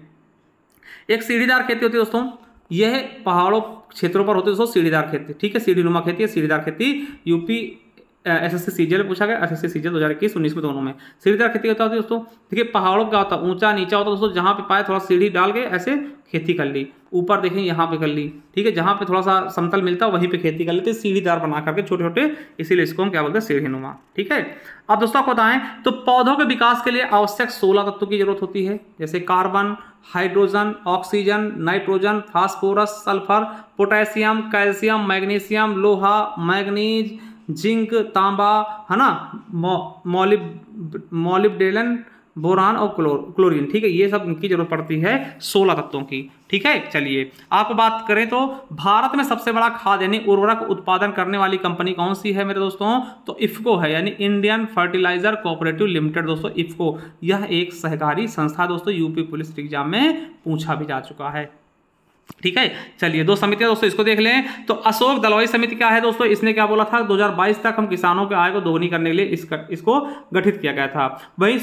एक सीढ़ीदार खेती होती है दोस्तों, यह पहाड़ों क्षेत्रों पर होती है दोस्तों सीढ़ीदार खेती, ठीक है, सीढ़ीनुमा खेती है, सीढ़ीदार खेती। यूपी एसएससी सीजीएल में पूछा गया, एसएससी सीजीएल 2021-19 में दोनों में। सीढ़ीदार खेती होता है दोस्तों, देखिए पहाड़ों का होता है ऊंचा नीचा होता है दोस्तों, जहां पे पाए थोड़ा सीढ़ी डाल के ऐसे खेती कर ली, ऊपर देखें यहाँ पे कर ली, ठीक है, जहां पे थोड़ा सा समतल मिलता है वहीं पे खेती कर लेते, सीढ़ीदार बना करके छोटे छोटे, इसीलिए इसको हम क्या बोलते हैं, सीढ़ीनुमा, ठीक है। अब दोस्तों आपको बताएं तो पौधों के विकास के लिए आवश्यक 16 तत्वों की जरूरत होती है, जैसे carbon, hydrogen, oxygen, nitrogen, phosphorus, sulphur, potassium, calcium, magnesium, लोहा, मैग्नीज, जिंक, तांबा, है ना, मॉलिब्डेनम, बोरान और क्लोरीन, ठीक है, ये सब इनकी जरूरत पड़ती है 16 तत्वों की, ठीक है। चलिए आपको बात करें तो भारत में सबसे बड़ा खाद यानी उर्वरक उत्पादन करने वाली कंपनी कौन सी है मेरे दोस्तों, तो इफ्को है, यानी इंडियन फर्टिलाइजर कोऑपरेटिव लिमिटेड दोस्तों, इफ्को। यह एक सहकारी संस्था दोस्तों, यूपी पुलिस एग्जाम में पूछा भी जा चुका है, ठीक है। चलिए, दो समितियां दोस्तों इसको देख लें। तो अशोक दलवाई समिति क्या है दोस्तों, इसने क्या बोला था, 2022 तक हम किसानों के आय को दोगुनी करने के लिए इसको गठित किया गया था। वहीं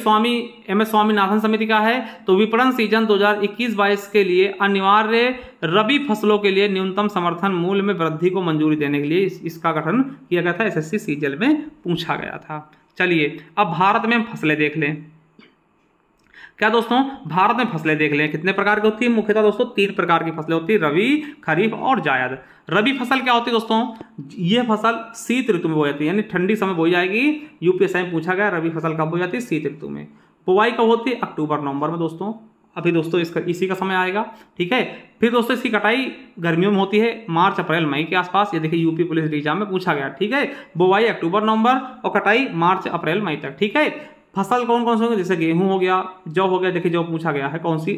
MS स्वामीनाथन समिति का है, तो विपणन सीजन 2021-22 के लिए अनिवार्य रबी फसलों के लिए न्यूनतम समर्थन मूल्य में वृद्धि को मंजूरी देने के लिए इसका गठन किया गया था, SSC सीजीएल में पूछा गया था। चलिए अब भारत में हम फसलें देख लें। क्या दोस्तों, भारत में फसलें देख लें कितने प्रकार की होती है, मुख्यतः दोस्तों 3 प्रकार की फसलें होती है, रबी, खरीफ और जायद। रबी फसल क्या होती है दोस्तों, यह फसल शीत ऋतु में बोई जाती है, यानी ठंडी समय बोई जाएगी। यूपीएससी में पूछा गया रबी फसल कब बोई जाती है, शीत ऋतु में। बुआई कब होती है, अक्टूबर नवंबर में दोस्तों, अभी दोस्तों इसी का समय आएगा, ठीक है। फिर दोस्तों इसकी कटाई गर्मियों में होती है, मार्च अप्रैल मई के आसपास, ये देखिए यूपी पुलिस एग्जाम में पूछा गया, ठीक है। बुआई अक्टूबर नवंबर और कटाई मार्च अप्रैल मई तक, ठीक है। फसल कौन कौन से होंगे, जैसे गेहूं हो गया, जौ हो गया, देखिए जौ पूछा गया है कौन सी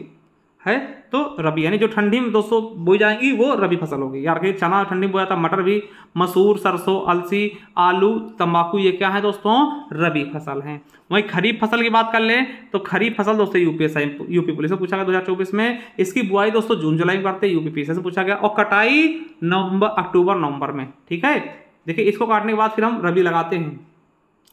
है, तो रबी, यानी जो ठंडी में दोस्तों बोई जाएंगी वो रबी फसल होगी। यार कि चना ठंडी में बोया था, मटर भी, मसूर, सरसों, अलसी, आलू, तंबाकू, ये क्या है दोस्तों, रबी फसल हैं। वहीं खरीफ फसल की बात कर लें तो खरीफ फसल दोस्तों यूपी पुलिस से पूछा गया 2024 में। इसकी बुआई दोस्तों जून जुलाई में करते हैं, यूपी से पूछा गया, और कटाई अक्टूबर नवंबर में, ठीक है। देखिए इसको काटने के बाद फिर हम रबी लगाते हैं,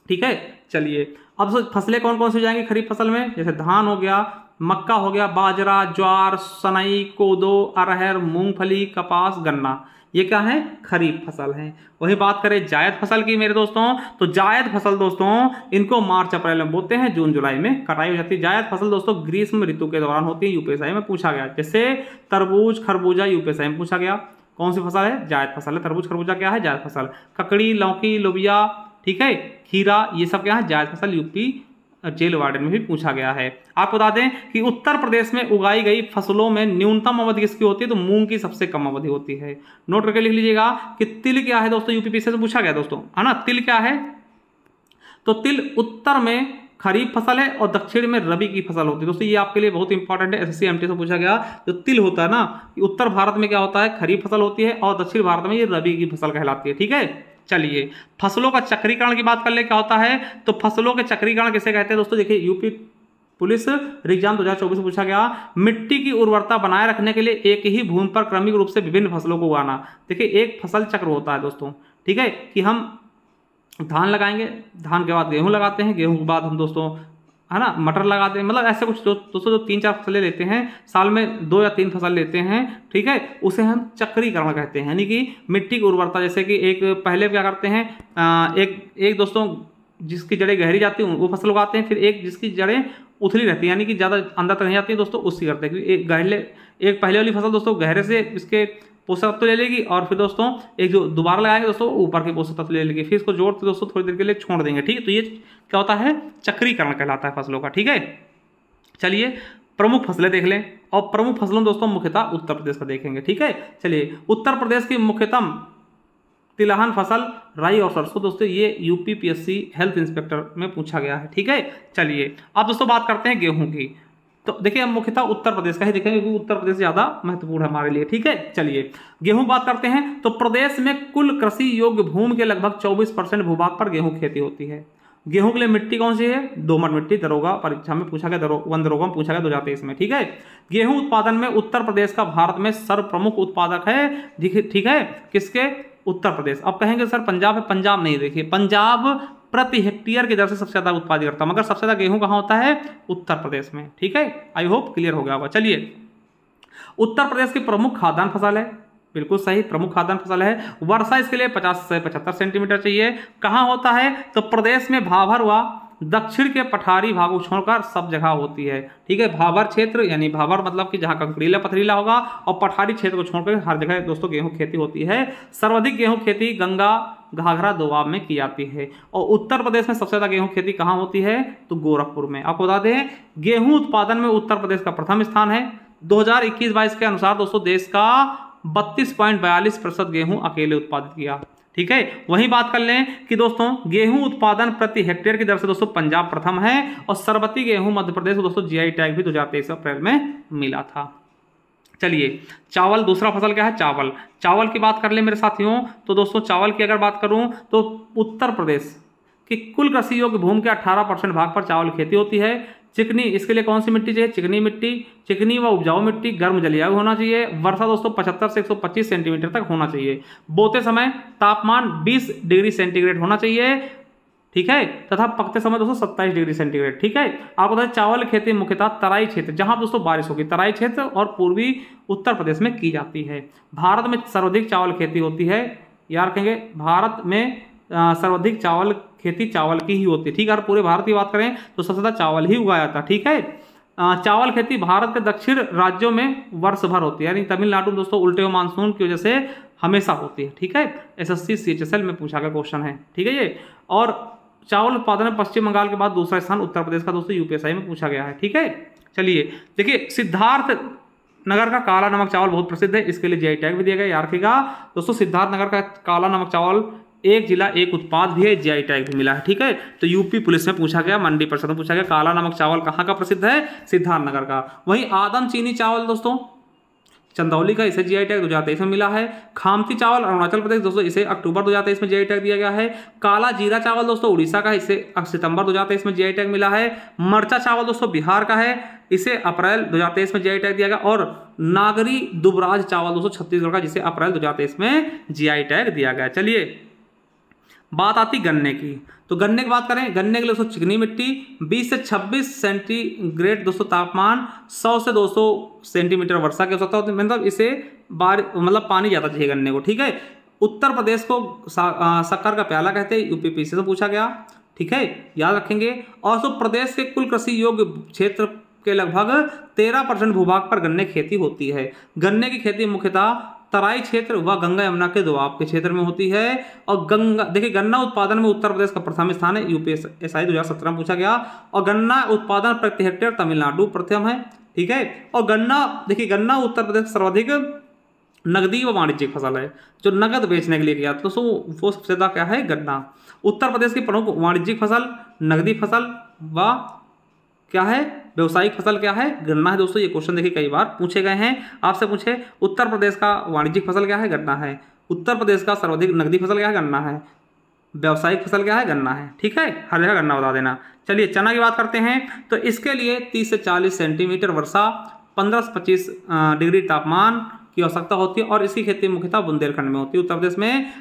ठीक है। चलिए अब फसलें कौन कौन सी हो जाएंगी खरीफ फसल में, जैसे धान हो गया, मक्का हो गया, बाजरा, ज्वार, सनई, कोदो, अरहर, मूंगफली, कपास, गन्ना, ये क्या है, खरीफ फसल है। वही बात करें जायद फसल की मेरे दोस्तों, तो जायद फसल दोस्तों इनको मार्च अप्रैल में बोते हैं, जून जुलाई में कटाई हो जाती है। जायद फसल दोस्तों ग्रीष्म ऋतु के दौरान होती है, यूपीएससी में पूछा गया। जैसे तरबूज, खरबूजा, यूपीएससी में पूछा गया कौन सी फसल है, जायद फसल है। तरबूज खरबूजा क्या है, जायद फसल। ककड़ी, लौकी, लोबिया, ठीक है, खीरा, ये सब क्या है, जायद फसल। यूपी जेल वार्डन में भी पूछा गया है। आपको बता दें कि उत्तर प्रदेश में उगाई गई फसलों में न्यूनतम अवधि किसकी होती है, तो मूंग की सबसे कम अवधि होती है। नोट करके लिख लीजिएगा कि तिल क्या है दोस्तों, यूपीपीएससी से पूछा गया दोस्तों, है ना। तिल क्या है, तो तिल उत्तर में खरीफ फसल है और दक्षिण में रबी की फसल होती है दोस्तों। ये आपके लिए बहुत इंपॉर्टेंट है, एसएससी एमटी से पूछा गया। जो तिल होता है ना, उत्तर भारत में क्या होता है, खरीफ फसल होती है, और दक्षिण भारत में ये रबी की फसल कहलाती है, ठीक है। चलिए फसलों का चक्रीकरण की बात कर ले, क्या होता है, तो फसलों के चक्रीकरण किसे कहते हैं दोस्तों। देखिए यूपी पुलिस एग्जाम 2024 में पूछा गया, मिट्टी की उर्वरता बनाए रखने के लिए एक ही भूमि पर क्रमिक रूप से विभिन्न फसलों को उगाना। देखिए एक फसल चक्र होता है दोस्तों, ठीक है, कि हम धान लगाएंगे, धान के बाद गेहूँ लगाते हैं, गेहूँ के बाद हम दोस्तों है ना मटर लगाते हैं, मतलब ऐसे कुछ दोस्तों जो 3-4 फसलें लेते हैं, साल में 2 या 3 फसल लेते हैं, ठीक है, उसे हम चक्रीकरण कहते हैं। यानी कि मिट्टी की उर्वरता, जैसे कि एक पहले क्या करते हैं, एक दोस्तों जिसकी जड़ें गहरी जाती हैं वो फसल उगाते हैं, फिर एक जिसकी जड़ें उथली रहती है यानी कि ज़्यादा अंदर तक नहीं जाती है दोस्तों, उसकी करते हैं। क्योंकि एक पहले वाली फसल दोस्तों गहरे से इसके पोषक तत्व ले लेगी, और फिर दोस्तों एक जो दोबारा लगाएंगे दोस्तों ऊपर के पोषक तत्व ले लेगी, फिर इसको जोड़ के दोस्तों थोड़ी देर के लिए छोड़ देंगे, ठीक है। तो ये क्या होता है, चक्रीकरण कहलाता है फसलों का, ठीक है। चलिए प्रमुख फसलें देख लें, और प्रमुख फसलों दोस्तों मुख्यतः उत्तर प्रदेश का देखेंगे, ठीक है। चलिए उत्तर प्रदेश की मुख्यतम तिलहन फसल राई और सरसों दोस्तों, ये यूपीपीएससी हेल्थ इंस्पेक्टर में पूछा गया है, ठीक है। चलिए अब दोस्तों बात करते हैं गेहूं की। तो देखिए हम मुख्यतः उत्तर प्रदेश का ही देखेंगे क्योंकि उत्तर प्रदेश ज़्यादा महत्वपूर्ण है हमारे लिए, ठीक है। चलिए गेहूं बात करते हैं, तो प्रदेश में कुल कृषि योग्य भूमि के लगभग 24% भूभाग पर गेहूं खेती होती है। गेहूं के लिए मिट्टी कौन सी है, दोमट मिट्टी, दरोगा परीक्षा में पूछा गया, वन दरोगा में पूछा गया 2023 में, ठीक है। गेहूं उत्पादन में उत्तर प्रदेश का भारत में सर्वप्रमुख उत्पादक है, ठीक है, किसके, उत्तर प्रदेश। अब कहेंगे सर पंजाब है, पंजाब नहीं, देखिए पंजाब प्रति हेक्टेयर की दर से सबसे ज्यादा उत्पादित करता है, मगर सबसे ज्यादा गेहूं कहां होता है, उत्तर प्रदेश में, ठीक है। आई होप क्लियर हो गया होगा। चलिए उत्तर प्रदेश की प्रमुख खाद्यान्न फसल है, बिल्कुल सही, प्रमुख खाद्यान्न फसल है। वर्षा इसके लिए 50 से 75 सेंटीमीटर चाहिए। कहां होता है, तो प्रदेश में भाभर व दक्षिण के पठारी भागों छोड़कर सब जगह होती है, ठीक है। भाभर क्षेत्र यानी भाभर मतलब कि जहां कंकड़ीला पथरीला होगा, और पठारी क्षेत्र को छोड़कर हर जगह दोस्तों गेहूं खेती होती है। सर्वाधिक गेहूं खेती गंगा घाघरा दोआब में की जाती है, और उत्तर प्रदेश में सबसे ज्यादा गेहूं खेती कहां होती है, तो गोरखपुर में। आपको बता दें गेहूं उत्पादन में उत्तर प्रदेश का प्रथम स्थान है। 2021-22 के अनुसार दोस्तों देश का 32.42% गेहूं अकेले उत्पादित किया, ठीक है। वहीं बात कर लें कि दोस्तों गेहूं उत्पादन प्रति हेक्टेयर की दर से दोस्तों पंजाब प्रथम है, और सरबती गेहूं मध्य प्रदेश को दोस्तों जीआई टैग भी 2023 अप्रैल में मिला था। चलिए चावल दूसरा फसल क्या है, चावल। चावल की बात कर ले मेरे साथियों, तो दोस्तों चावल की अगर बात करूं तो उत्तर प्रदेश की कुल कृषि योग्य भूमि के 18% भाग पर चावल खेती होती है। चिकनी, इसके लिए कौन सी मिट्टी चाहिए, चिकनी मिट्टी, चिकनी व उपजाऊ मिट्टी, गर्म जलवायु होना चाहिए। वर्षा दोस्तों 75 से 125 सेंटीमीटर तक होना चाहिए। बोते समय तापमान 20 डिग्री सेंटीग्रेड होना चाहिए, ठीक है, तथा पकते समय दोस्तों 27 डिग्री सेंटीग्रेड, ठीक है। आपको बता दें चावल खेती मुख्यतः तराई क्षेत्र, जहां दोस्तों बारिश होगी, तराई क्षेत्र और पूर्वी उत्तर प्रदेश में की जाती है। भारत में सर्वाधिक चावल खेती होती है, याद रखेंगे भारत में सर्वाधिक चावल खेती चावल की ही होती है, ठीक है। अगर पूरे भारत की बात करें तो सबसे ज्यादा चावल ही उगाया जाता है, ठीक है। चावल खेती भारत के दक्षिण राज्यों में वर्ष भर होती है, यानी तमिलनाडु में दोस्तों उल्टे मानसून की वजह से हमेशा होती है, ठीक है। एसएससी CHSL में पूछा गया क्वेश्चन है, ठीक है ये। और चावल उत्पादन में पश्चिम बंगाल के बाद दूसरा स्थान उत्तर प्रदेश का दोस्तों यूपीएसआई में पूछा गया है, ठीक है। चलिए देखिए सिद्धार्थ नगर का काला नमक चावल बहुत प्रसिद्ध है, इसके लिए जीआई टैग भी दिया गया, याद रखिएगा दोस्तों। सिद्धार्थ नगर का काला नमक चावल एक जिला एक उत्पाद भी है, जीआई टैग भी मिला है, ठीक है। तो यूपी पुलिस में पूछा गया, मंडी परिषद में पूछा गया, काला नमक चावल कहाँ का प्रसिद्ध है, सिद्धार्थ नगर का। वहीं आदम चीनी चावल दोस्तों चंदौली का, इसे जीआई टैग 2023 में मिला है। खामती चावल अरुणाचल प्रदेश दोस्तों, इसे अक्टूबर 2023 में जीआई टैग दिया गया है। काला जीरा चावल दोस्तों उड़ीसा का, इसे सितंबर 2023 में जीआई टैग मिला है। मरचा चावल दोस्तों बिहार का है, इसे अप्रैल 2023 में जीआई टैग दिया गया। और नागरी दुबराज चावल दोस्तों छत्तीसगढ़ का, जिसे अप्रैल 2023 में जीआई टैग दिया गया। चलिए बात आती गन्ने की, तो गन्ने की बात करें, गन्ने के लिए दोस्तों चिकनी मिट्टी 20 से 26 सेंटीग्रेड दोस्तों तापमान, 100 से 200 सेंटीमीटर वर्षा की आवश्यकता होती है, मतलब इसे मतलब पानी ज़्यादा चाहिए गन्ने को, ठीक है। उत्तर प्रदेश को शक्कर का प्याला कहते हैं, यूपीपीएससी से पूछा गया, ठीक है, याद रखेंगे। और तो प्रदेश के कुल कृषि योग्य क्षेत्र के लगभग 13% भूभाग पर गन्ने खेती होती है। गन्ने की खेती मुख्यतः तराई क्षेत्र व गंगा यमुना के दोआब के क्षेत्र में होती है। और गंगा देखिए गन्ना उत्पादन में उत्तर प्रदेश का प्रथम स्थान है, यूपीएसआई 2017 में पूछा गया। और गन्ना उत्पादन प्रति हेक्टेयर तमिलनाडु प्रथम है, ठीक है। और गन्ना देखिए गन्ना उत्तर प्रदेश सर्वाधिक नगदी व वाणिज्यिक फसल है, जो नगद बेचने के लिए किया, तो वो सबसे ज्यादा क्या है, गन्ना। उत्तर प्रदेश की प्रमुख वाणिज्यिक फसल, नगदी फसल व क्या है, व्यवसायिक फसल क्या है, गन्ना है दोस्तों। ये क्वेश्चन देखिए कई बार पूछे गए हैं, आपसे पूछे उत्तर प्रदेश का वाणिज्यिक फसल क्या है, गन्ना है। उत्तर प्रदेश का सर्वाधिक नगदी फसल क्या है, गन्ना है। व्यवसायिक फसल क्या है, गन्ना है, ठीक है, हर जगह गन्ना बता देना। चलिए चना की बात करते हैं, तो इसके लिए 30 से 40 सेंटीमीटर वर्षा, 15 से 25 डिग्री तापमान की आवश्यकता होती है और इसकी खेती मुख्यतः बुंदेलखंड में होती है।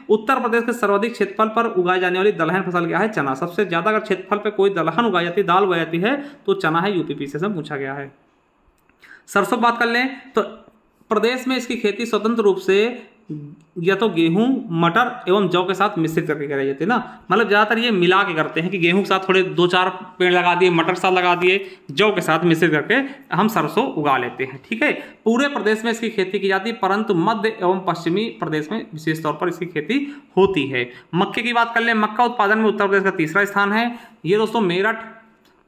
उत्तर प्रदेश के सर्वाधिक क्षेत्रफल पर उगाई जाने वाली दलहन फसल क्या है? चना। सबसे ज्यादा अगर क्षेत्रफल पर कोई दलहन उगाई जाती है, दाल उगाई जाती है, तो चना है। यूपीपीएससी से पूछा गया है। सरसों की बात कर लें तो प्रदेश में इसकी खेती स्वतंत्र रूप से या तो गेहूं, मटर एवं जौ के साथ मिश्रित करके कराई जाती है ना, मतलब ज्यादातर ये मिला के करते हैं कि गेहूं के साथ थोड़े 2-4 पेड़ लगा दिए, मटर के साथ लगा दिए, जौ के साथ मिश्रित करके हम सरसों उगा लेते हैं। ठीक है, पूरे प्रदेश में इसकी खेती की जाती है, परंतु मध्य एवं पश्चिमी प्रदेश में विशेष तौर पर इसकी खेती होती है। मक्के की बात कर लें, मक्का उत्पादन में उत्तर प्रदेश का तीसरा स्थान है। ये दोस्तों मेरठ,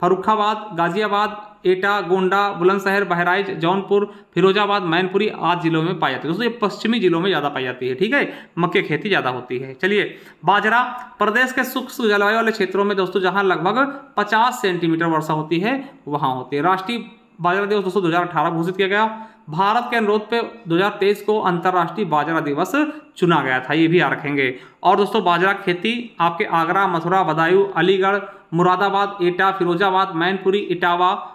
फर्रुखाबाद, गाजियाबाद, एटा, गोंडा, बुलंदशहर, बहराइच, जौनपुर, फिरोजाबाद, मैनपुरी आदि जिलों में पाई जाती है। दोस्तों ये पश्चिमी जिलों में ज़्यादा पाई जाती है। ठीक है, मक्के खेती ज़्यादा होती है। चलिए, बाजरा प्रदेश के शुष्क जलवायु वाले क्षेत्रों में दोस्तों जहां लगभग 50 सेंटीमीटर वर्षा होती है वहां होती है। राष्ट्रीय बाजरा दिवस दोस्तों 2018 घोषित किया गया। भारत के अनुरोध पे 2023 को अंतर्राष्ट्रीय बाजरा दिवस चुना गया था, ये भी याद रखेंगे। और दोस्तों बाजरा खेती आपके आगरा, मथुरा, बदायूं, अलीगढ़, मुरादाबाद, एटा, फिरोजाबाद, मैनपुरी, इटावा,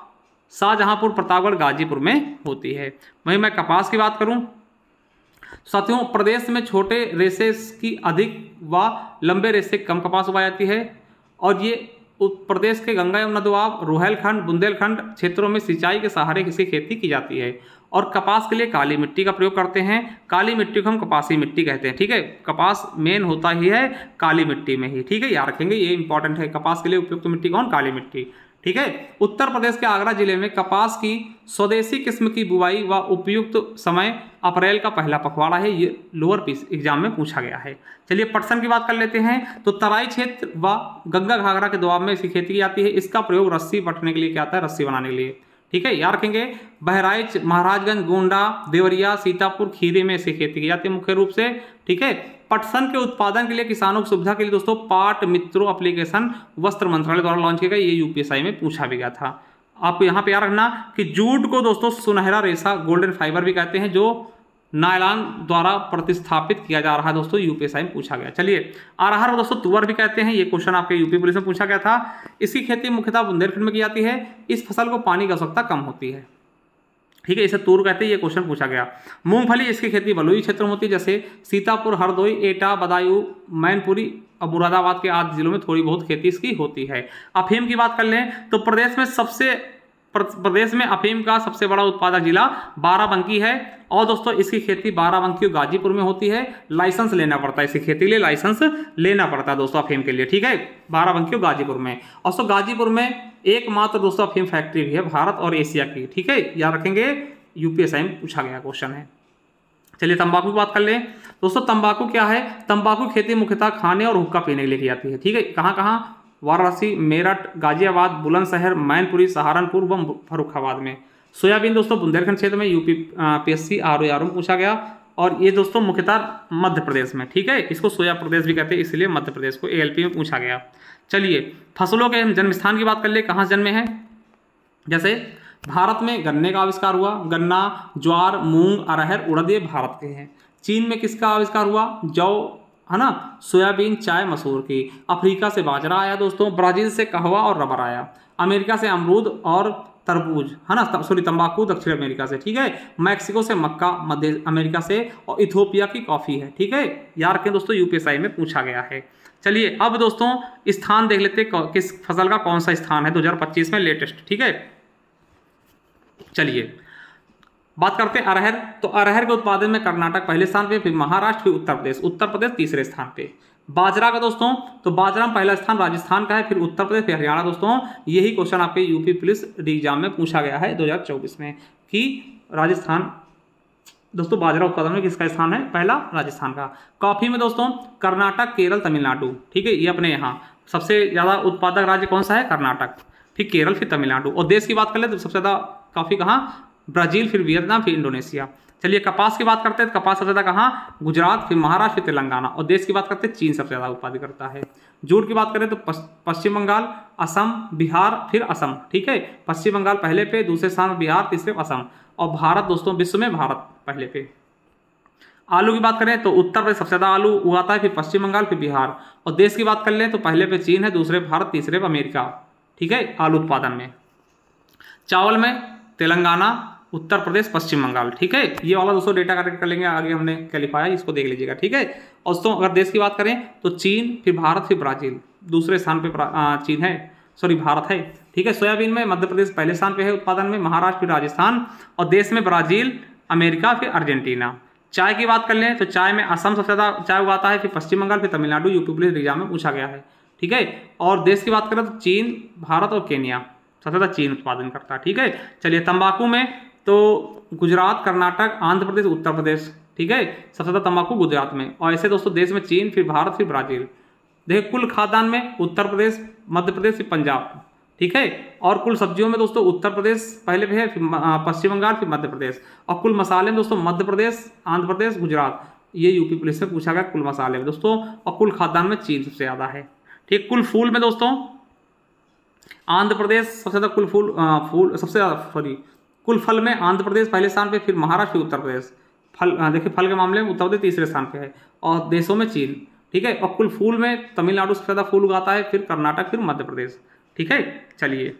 शाहजहांपुर, प्रतापगढ़, गाजीपुर में होती है। वहीं मैं कपास की बात करूं साथियों, प्रदेश में छोटे रेशे की अधिक व लंबे रेशे कम कपास उगाई जाती है और ये प्रदेश के गंगा यमुना दोआब, रोहलखंड, बुंदेलखंड क्षेत्रों में सिंचाई के सहारे इसकी खेती की जाती है। और कपास के लिए काली मिट्टी का प्रयोग करते हैं। काली मिट्टी को हम कपासी मिट्टी कहते हैं। ठीक है, कपास मेन होता ही है काली मिट्टी में ही। ठीक है, याद रखेंगे, ये इंपॉर्टेंट है। कपास के लिए उपयुक्त मिट्टी कौन? काली मिट्टी। ठीक है, उत्तर प्रदेश के आगरा जिले में कपास की स्वदेशी किस्म की बुआई व उपयुक्त समय अप्रैल का पहला पखवाड़ा है। ये लोअर पीस एग्जाम में पूछा गया है। चलिए पटसन की बात कर लेते हैं तो तराई क्षेत्र व गंगा घाघरा के दोआब में इसकी खेती की जाती है। इसका प्रयोग रस्सी बटने के लिए क्या आता है? रस्सी बनाने के लिए। ठीक है, याद रखेंगे। बहराइच, महाराजगंज, गोंडा, देवरिया, सीतापुर, खीरी में इसकी खेती की जाती है मुख्य रूप से। ठीक है, पटसन के उत्पादन के लिए किसानों की सुविधा के लिए दोस्तों पाट मित्रों एप्लीकेशन वस्त्र मंत्रालय द्वारा लॉन्च किया गया। ये यूपीएससी में पूछा भी गया था। आपको यहाँ पे याद रखना कि जूट को दोस्तों सुनहरा रेशा, गोल्डन फाइबर भी कहते हैं, जो नायलॉन द्वारा प्रतिस्थापित किया जा रहा है। दोस्तों यूपीएससी में पूछा गया। चलिए, अरहर दोस्तों तुअर भी कहते हैं। ये क्वेश्चन आपके यूपी पुलिस में पूछा गया था। इसकी खेती मुख्यतः बुंदेलखंड में की जाती है। इस फसल को पानी की आवश्यकता कम होती है। ठीक है, इसे तूर कहते हैं। ये क्वेश्चन पूछा गया। मूंगफली, इसकी खेती बलुई क्षेत्र में होती है, जैसे सीतापुर, हरदोई, एटा, बदायूं, मैनपुरी और मुरादाबाद के आदि जिलों में थोड़ी बहुत खेती इसकी होती है। अफीम की बात कर लें तो प्रदेश में अफीम का सबसे बड़ा उत्पादक जिला बाराबंकी है और दोस्तों इसकी खेती बाराबंकी और गाजीपुर में होती है। लाइसेंस लेना पड़ता है इसकी खेती के लिए, लाइसेंस लेना पड़ता है दोस्तों अफीम के लिए। ठीक है, बाराबंकी और गाजीपुर में। और सो गाजीपुर में एकमात्र दोस्तों अफीम फैक्ट्री भी है भारत और एशिया की। ठीक है, याद रखेंगे, यूपीएससी में पूछा गया क्वेश्चन है। चलिए तंबाकू की बात कर लें दोस्तों। तंबाकू क्या है? तंबाकू खेती मुख्यतः खाने और हुक्का पीने के लिए की जाती है। ठीक है, कहाँ कहाँ? वाराणसी, मेरठ, गाजियाबाद, बुलंदशहर, मैनपुरी, सहारनपुर व फर्रुखाबाद में। सोयाबीन दोस्तों बुंदेलखंड क्षेत्र में यूपीपीएससी आरओआर में पूछा गया और ये दोस्तों मुख्यतः मध्य प्रदेश में। ठीक है, इसको सोया प्रदेश भी कहते हैं, इसलिए मध्य प्रदेश को एएलपी में पूछा गया। चलिए फसलों के जन्म स्थान की बात कर ले, कहाँ जन्मे हैं? जैसे भारत में गन्ने का आविष्कार हुआ। गन्ना, ज्वार, मूंग, अरहर, उड़द ये भारत के हैं। चीन में किसका आविष्कार हुआ? जौ है ना, सोयाबीन, चाय, मसूर की। अफ्रीका से बाजरा आया दोस्तों। ब्राजील से कहवा और रबर आया। अमेरिका से अमरूद और तरबूज है ना, तंबाकू दक्षिण अमेरिका से। ठीक है, मैक्सिको से मक्का मध्य अमेरिका से और इथोपिया की कॉफी है। ठीक है, याद रखें दोस्तों, यूपीएससी में पूछा गया है। चलिए अब दोस्तों स्थान देख लेते हैं, किस फसल का कौन सा स्थान है 2025 में लेटेस्ट। ठीक है, चलिए बात करते हैं अरहर। तो अरहर के उत्पादन में कर्नाटक पहले स्थान पे, फिर महाराष्ट्र, फिर उत्तर प्रदेश तीसरे स्थान पे। बाजरा का दोस्तों, तो बाजरा में पहला स्थान राजस्थान का है, फिर उत्तर प्रदेश, फिर हरियाणा। दोस्तों यही क्वेश्चन आपके यूपी पुलिस एग्जाम में पूछा गया है 2024 में कि राजस्थान दोस्तों बाजरा उत्पादन में किसका स्थान है? पहला राजस्थान का। कॉफी में दोस्तों कर्नाटक, केरल, तमिलनाडु। ठीक है, ये अपने यहाँ सबसे ज्यादा उत्पादक राज्य कौन सा है? कर्नाटक, फिर केरल, फिर तमिलनाडु। और देश की बात कर ले तो सबसे ज्यादा कॉफी कहाँ? ब्राजील, फिर वियतनाम, फिर इंडोनेशिया। चलिए कपास की बात करते हैं तो कपास सबसे ज्यादा कहाँ? गुजरात, फिर महाराष्ट्र, फिर तेलंगाना। और देश की बात करते हैं चीन सबसे ज्यादा उत्पादित करता है। जूट की बात करें तो पश्चिम बंगाल, असम, बिहार, फिर असम। ठीक है, पश्चिम बंगाल पहले पे, दूसरे स्थान बिहार, तीसरे असम। और भारत दोस्तों विश्व में भारत पहले पे। आलू की बात करें तो उत्तर प्रदेश सबसे ज्यादा आलू उगाता है, फिर पश्चिम बंगाल, फिर बिहार। और देश की बात कर लें तो पहले पे चीन है, दूसरे भारत, तीसरे पे अमेरिका। ठीक है, आलू उत्पादन में। चावल में तेलंगाना, उत्तर प्रदेश, पश्चिम बंगाल। ठीक है, ये वाला दोस्तों डेटा कलेक्ट कर लेंगे, आगे हमने क्वालिफाई है, इसको देख लीजिएगा। ठीक है, और दोस्तों अगर देश की बात करें तो चीन, फिर भारत, फिर ब्राजील। दूसरे स्थान पे चीन है, सॉरी भारत है। ठीक है, सोयाबीन में मध्य प्रदेश पहले स्थान पे है उत्पादन में, महाराष्ट्र, फिर राजस्थान, और देश में ब्राजील, अमेरिका, फिर अर्जेंटीना। चाय की बात कर लें तो चाय में असम सबसे ज़्यादा चाय उगाता है, फिर पश्चिम बंगाल, फिर तमिलनाडु, यूपी पुलिस एग्जाम में पूछा गया है। ठीक है, और देश की बात करें तो चीन, भारत और केन्या, सबसे ज़्यादा चीन उत्पादन करता है। ठीक है, चलिए तंबाकू में तो गुजरात, कर्नाटक, आंध्र प्रदेश, उत्तर प्रदेश। ठीक है, सबसे ज़्यादा तंबाकू गुजरात में, और ऐसे दोस्तों देश में चीन, फिर भारत, फिर ब्राजील। देखिए कुल खाद्यान्न में उत्तर प्रदेश, मध्य प्रदेश, फिर पंजाब। ठीक है, और कुल सब्जियों में दोस्तों उत्तर प्रदेश पहले पे है, फिर पश्चिम बंगाल, फिर मध्य प्रदेश। और कुल मसाले में दोस्तों मध्य प्रदेश, आंध्र प्रदेश, गुजरात, ये यूपी पुलिस से पूछा गया कुल मसाले में दोस्तों। और कुल खाद्यान्न में चीन सबसे ज़्यादा है। ठीक, कुल फूल में दोस्तों आंध्र प्रदेश सबसे ज़्यादा, कुल फूल सबसे ज़्यादा, सॉरी कुल फल में आंध्र प्रदेश पहले स्थान पे, फिर महाराष्ट्र, फिर उत्तर प्रदेश। फल देखिए फल के मामले में उत्तर प्रदेश तीसरे स्थान पे है, और देशों में चीन। ठीक है, और कुल फूल में तमिलनाडु सबसे ज़्यादा फूल उगाता है, फिर कर्नाटक, फिर मध्य प्रदेश। ठीक है, चलिए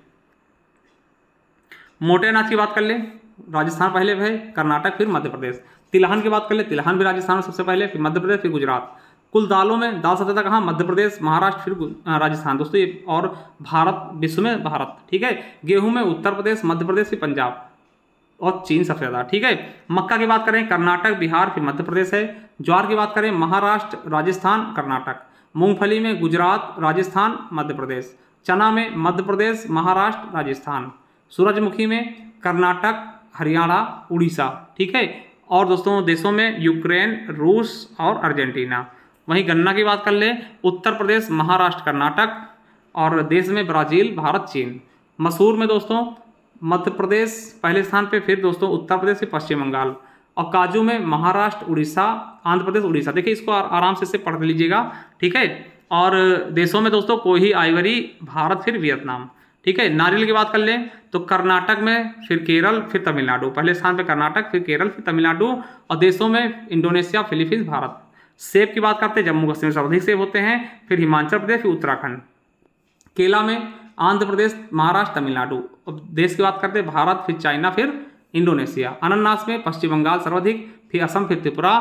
मोटे अनाज की बात कर ले, राजस्थान पहले है, कर्नाटक, फिर मध्य प्रदेश। तिलहन की बात कर ले, तिलहन भी राजस्थान में सबसे पहले, फिर मध्य प्रदेश, फिर गुजरात। कुल दालों में दाल सबसे ज़्यादा कहाँ, मध्य प्रदेश, महाराष्ट्र, फिर राजस्थान दोस्तों ये, और भारत विश्व में भारत। ठीक है, गेहूं में उत्तर प्रदेश, मध्य प्रदेश, फिर पंजाब, और चीन सबसे ज़्यादा। ठीक है, मक्का की बात करें कर्नाटक, बिहार, फिर मध्य प्रदेश है। ज्वार की बात करें महाराष्ट्र, राजस्थान, कर्नाटक। मूंगफली में गुजरात, राजस्थान, मध्य प्रदेश। चना में मध्य प्रदेश, महाराष्ट्र, राजस्थान। सूरजमुखी में कर्नाटक, हरियाणा, उड़ीसा। ठीक है, और दोस्तों देशों में यूक्रेन, रूस और अर्जेंटीना। वहीं गन्ना की बात कर ले, उत्तर प्रदेश, महाराष्ट्र, कर्नाटक, और देश में ब्राजील, भारत, चीन। मसूर में दोस्तों मध्य प्रदेश पहले स्थान पे, फिर दोस्तों उत्तर प्रदेश, फिर पश्चिम बंगाल। और काजू में महाराष्ट्र, उड़ीसा, आंध्र प्रदेश, उड़ीसा। देखिए इसको आराम से पढ़ लीजिएगा। ठीक है, और देशों में दोस्तों कोही, आइवरी, भारत, फिर वियतनाम। ठीक है, नारियल की बात कर लें तो कर्नाटक में, फिर केरल, फिर तमिलनाडु। पहले स्थान पे कर्नाटक, फिर केरल, फिर तमिलनाडु, और देशों में इंडोनेशिया, फिलीपींस, भारत। सेब की बात करते हैं, जम्मू कश्मीर से अधिक सेब होते हैं, फिर हिमाचल प्रदेश, फिर उत्तराखंड। केला में आंध्र प्रदेश, महाराष्ट्र, तमिलनाडु। अब देश की बात करते हैं, भारत, फिर चाइना, फिर इंडोनेशिया। अनानास में पश्चिम बंगाल सर्वाधिक, फिर असम, फिर त्रिपुरा,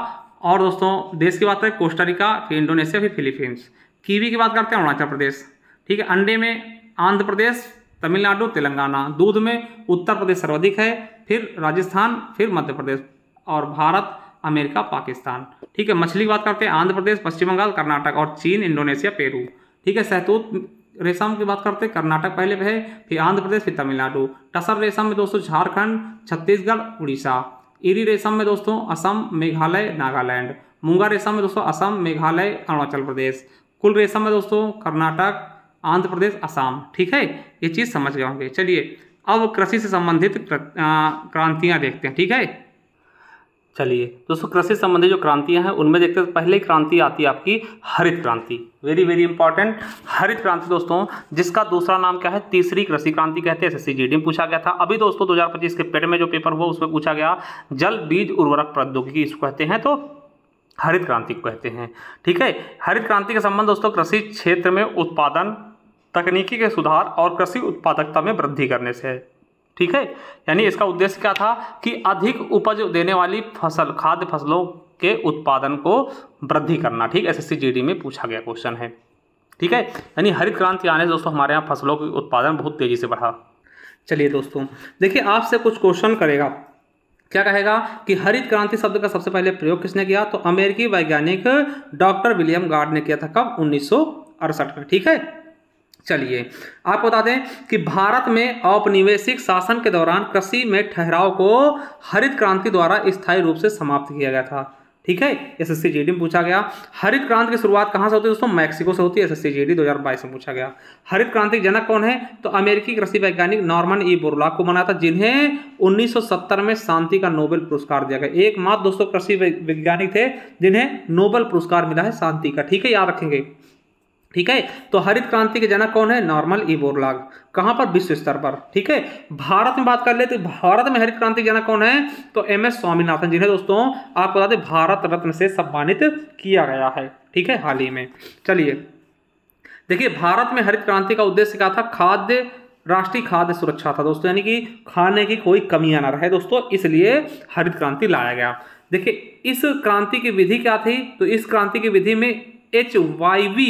और दोस्तों देश की बात करें कोस्टारिका, फिर इंडोनेशिया, फिर फिलीपींस। कीवी की बात करते हैं अरुणाचल प्रदेश। ठीक है, अंडे में आंध्र प्रदेश, तमिलनाडु, तेलंगाना। दूध में उत्तर प्रदेश सर्वाधिक है, फिर राजस्थान, फिर मध्य प्रदेश, और भारत, अमेरिका, पाकिस्तान। ठीक है, मछली की बात करते हैं आंध्र प्रदेश, पश्चिम बंगाल, कर्नाटक, और चीन, इंडोनेशिया, पेरू। ठीक है, शहतूत रेशम की बात करते हैं कर्नाटक पहले पे है, फिर आंध्र प्रदेश, फिर तमिलनाडु। टसर रेशम में दोस्तों झारखंड, छत्तीसगढ़, उड़ीसा। इरी रेशम में दोस्तों असम, मेघालय, नागालैंड। मूंगा रेशम में दोस्तों असम, मेघालय, अरुणाचल प्रदेश। कुल रेशम में दोस्तों कर्नाटक, आंध्र प्रदेश, असम। ठीक है, ये चीज़ समझ गए होंगे। चलिए अब कृषि से संबंधित क्रांतियाँ देखते हैं। ठीक है, चलिए दोस्तों कृषि से संबंधित जो क्रांतियां हैं उनमें देखते हैं। पहले क्रांति आती है आपकी हरित क्रांति, वेरी वेरी इंपॉर्टेंट। हरित क्रांति दोस्तों जिसका दूसरा नाम क्या है, तीसरी कृषि क्रांति कहते हैं। एसएससी जीडी में पूछा गया था। अभी दोस्तों 2025 के पेड में जो पेपर हुआ उसमें पूछा गया, जल बीज उर्वरक प्रौद्योगिकी इसको कहते हैं, तो हरित क्रांति को कहते हैं। ठीक है, हरित क्रांति का संबंध दोस्तों कृषि क्षेत्र में उत्पादन, तकनीकी के सुधार और कृषि उत्पादकता में वृद्धि करने से है। ठीक है, यानी इसका उद्देश्य क्या था कि अधिक उपज देने वाली फसल, खाद्य फसलों के उत्पादन को वृद्धि करना। ठीक, एसएससी जीडी में पूछा गया क्वेश्चन है। ठीक है, यानी हरित क्रांति आने से दोस्तों हमारे यहाँ फसलों के उत्पादन बहुत तेजी से बढ़ा। चलिए दोस्तों देखिए आपसे कुछ क्वेश्चन करेगा, क्या कहेगा कि हरित क्रांति शब्द का सबसे पहले प्रयोग किसने किया, तो अमेरिकी वैज्ञानिक डॉक्टर विलियम गार्ड ने किया था। कब, 1968 में। ठीक है, चलिए आपको बता दें कि भारत में औपनिवेशिक शासन के दौरान कृषि में ठहराव को हरित क्रांति द्वारा स्थायी रूप से समाप्त किया गया था। ठीक है, एसएससी जीडी में पूछा गया। हरित क्रांति की शुरुआत कहां से होती है दोस्तों, मैक्सिको से होती है। एसएससी जीडी 2022 में पूछा गया। हरित क्रांति जनक कौन है, तो अमेरिकी कृषि वैज्ञानिक नॉर्मन ई बोरलॉग को मना था, जिन्हें 1970 में शांति का नोबेल पुरस्कार दिया गया। एकमात्र दोस्तों कृषि वैज्ञानिक थे जिन्हें नोबेल पुरस्कार मिला है शांति का। ठीक है, याद रखेंगे। ठीक है, तो हरित क्रांति के जनक कौन है, नॉर्मन ई बोरलॉग। कहां पर, विश्व स्तर पर। ठीक है, भारत में बात कर ले तो भारत में हरित क्रांति जनक कौन है, तो एमएस स्वामीनाथन, जिन्हें दोस्तों आपको बता दें भारत रत्न से सम्मानित किया गया है। ठीक है, हाल ही में। चलिए देखिए भारत में हरित क्रांति का उद्देश्य क्या था, खाद्य, राष्ट्रीय खाद्य सुरक्षा था दोस्तों, यानी कि खाने की कोई कमियां ना रहे दोस्तों, इसलिए हरित क्रांति लाया गया। देखिए इस क्रांति की विधि क्या थी, तो इस क्रांति की विधि में HYV